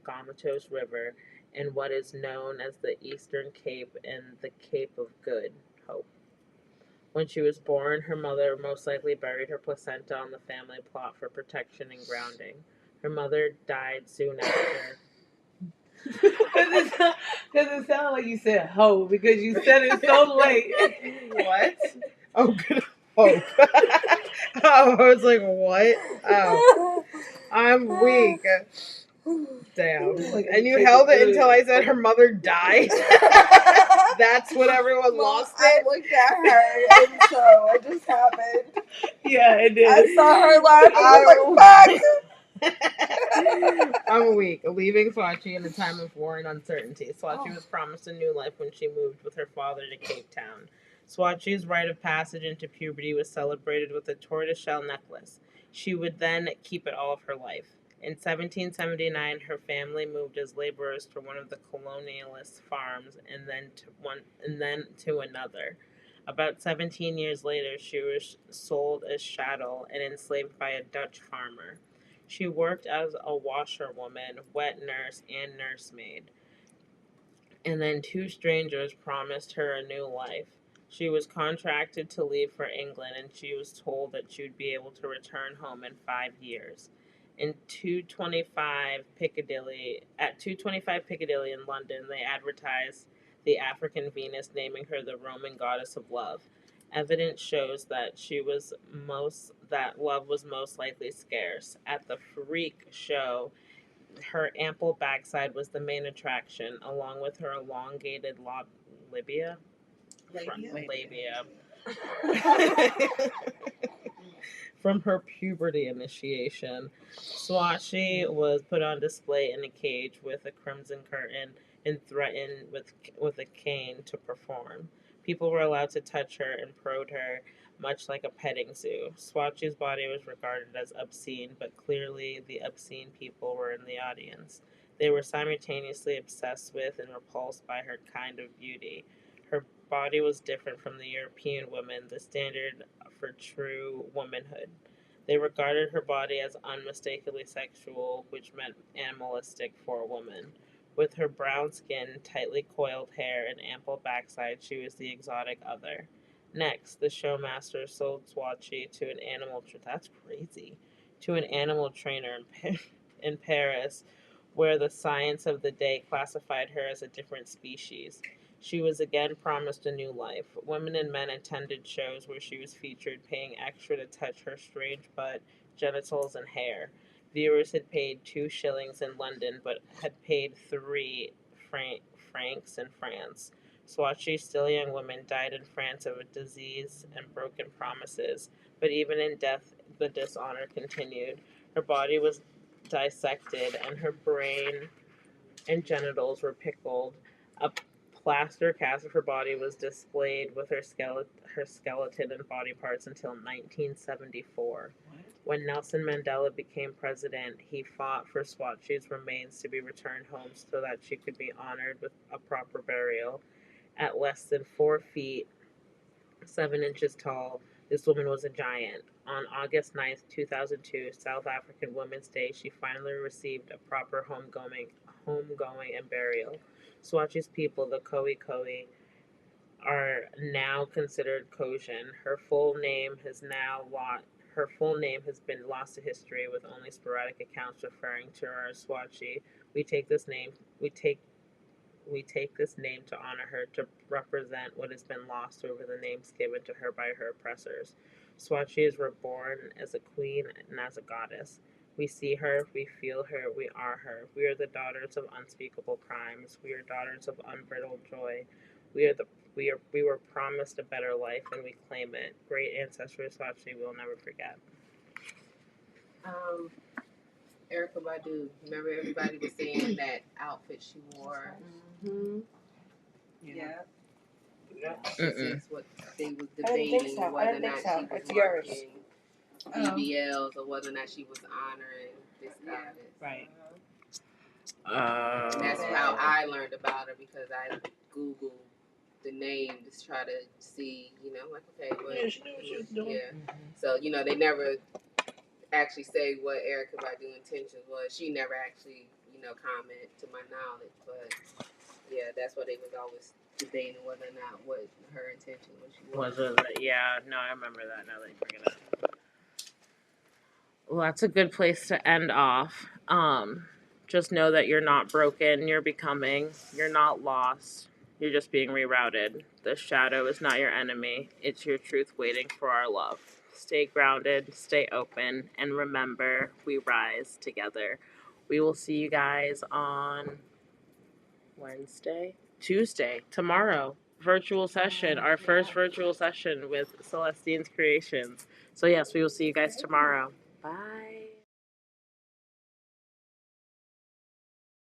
Gomatos River in what is known as the Eastern Cape and the Cape of Good Hope. When she was born, her mother most likely buried her placenta on the family plot for protection and grounding. Her mother died soon after. Does it sound like you said "ho" because you said it so late? What? Oh, good hope. Oh, I was like, what? Oh, I'm weak. Damn. Like, And you held it until I said her mother died? That's what everyone lost I it? looked at her, and so it just happened. Yeah, it did. I saw her laugh and was like, "Fuck." I'm weak. Leaving Swatchy in a time of war and uncertainty. Swatchy was promised a new life when she moved with her father to Cape Town. Swatchy's rite of passage into puberty was celebrated with a tortoiseshell necklace. She would then keep it all of her life. In 1779, her family moved as laborers to one of the colonialist farms and then to another. About 17 years later, she was sold as chattel and enslaved by a Dutch farmer. She worked as a washerwoman, wet nurse, and nursemaid. And then two strangers promised her a new life. She was contracted to leave for England, and she was told that she would be able to return home in 5 years. At 225 Piccadilly in London, they advertised the African Venus, naming her the Roman goddess of love. Evidence shows that love was most likely scarce. At the freak show, her ample backside was the main attraction, along with her elongated labia. Labia. From her puberty initiation. Swatchy was put on display in a cage with a crimson curtain and threatened with a cane to perform. People were allowed to touch her and prod her, much like a petting zoo. Swatchy's body was regarded as obscene, but clearly the obscene people were in the audience. They were simultaneously obsessed with and repulsed by her kind of beauty. Her body was different from the European woman, the standard for true womanhood. They regarded her body as unmistakably sexual, which meant animalistic for a woman. With her brown skin, tightly coiled hair, and ample backside, she was the exotic other. Next, the showmaster sold Swatchy to an that's crazy, to an animal trainer in Paris, where the science of the day classified her as a different species. She was again promised a new life. Women and men attended shows where she was featured, paying extra to touch her strange butt, genitals, and hair. Viewers had paid 2 shillings in London, but had paid 3 francs in France. Swatchy's still young woman died in France of a disease and broken promises, but even in death, the dishonor continued. Her body was dissected, and her brain and genitals were pickled. A plaster cast of her body was displayed with her skeleton and body parts until 1974. When Nelson Mandela became president, he fought for Swatchy's remains to be returned home so that she could be honored with a proper burial. At less than 4 feet, 7 inches tall, this woman was a giant. On August 9th, 2002, South African Women's Day, she finally received a proper homegoing and burial. Swatchy's people, the Khoikhoi, are now considered Caucasian. Her full name has been lost to history, with only sporadic accounts referring to her as Swatchy. We take this name to honor her, to represent what has been lost over the names given to her by her oppressors. Swatchy is reborn as a queen and as a goddess. We see her, we feel her, we are her. We are the daughters of unspeakable crimes. We are daughters of unbridled joy. We were promised a better life, and we claim it. Great ancestral Swatchy we'll never forget. Erykah Badu. Remember, everybody was saying that outfit she wore. Mm-hmm. Yeah. That's what they was I didn't think debating, so. whether I or didn't not think so. she was It's yours. marking BBLs or whether or not she was honoring this goddess. Right. And that's how I learned about her, because I Googled the name to try to see, like, okay, what? Yeah, she knew what she was doing. Yeah. So, they never actually say what Erica Badu's intentions was. She never actually, comment to my knowledge. But yeah, that's why they was always debating whether or not what her intention was. Yeah, no, I remember that now that you bring it up. Well, that's a good place to end off. Just know that you're not broken, you're becoming, you're not lost, you're just being rerouted. The shadow is not your enemy, it's your truth waiting for our love. Stay grounded, stay open, and remember, we rise together. We will see you guys on Tuesday, tomorrow. Virtual session, our first virtual session with Celestine's Creations. So, yes, we will see you guys tomorrow. Bye.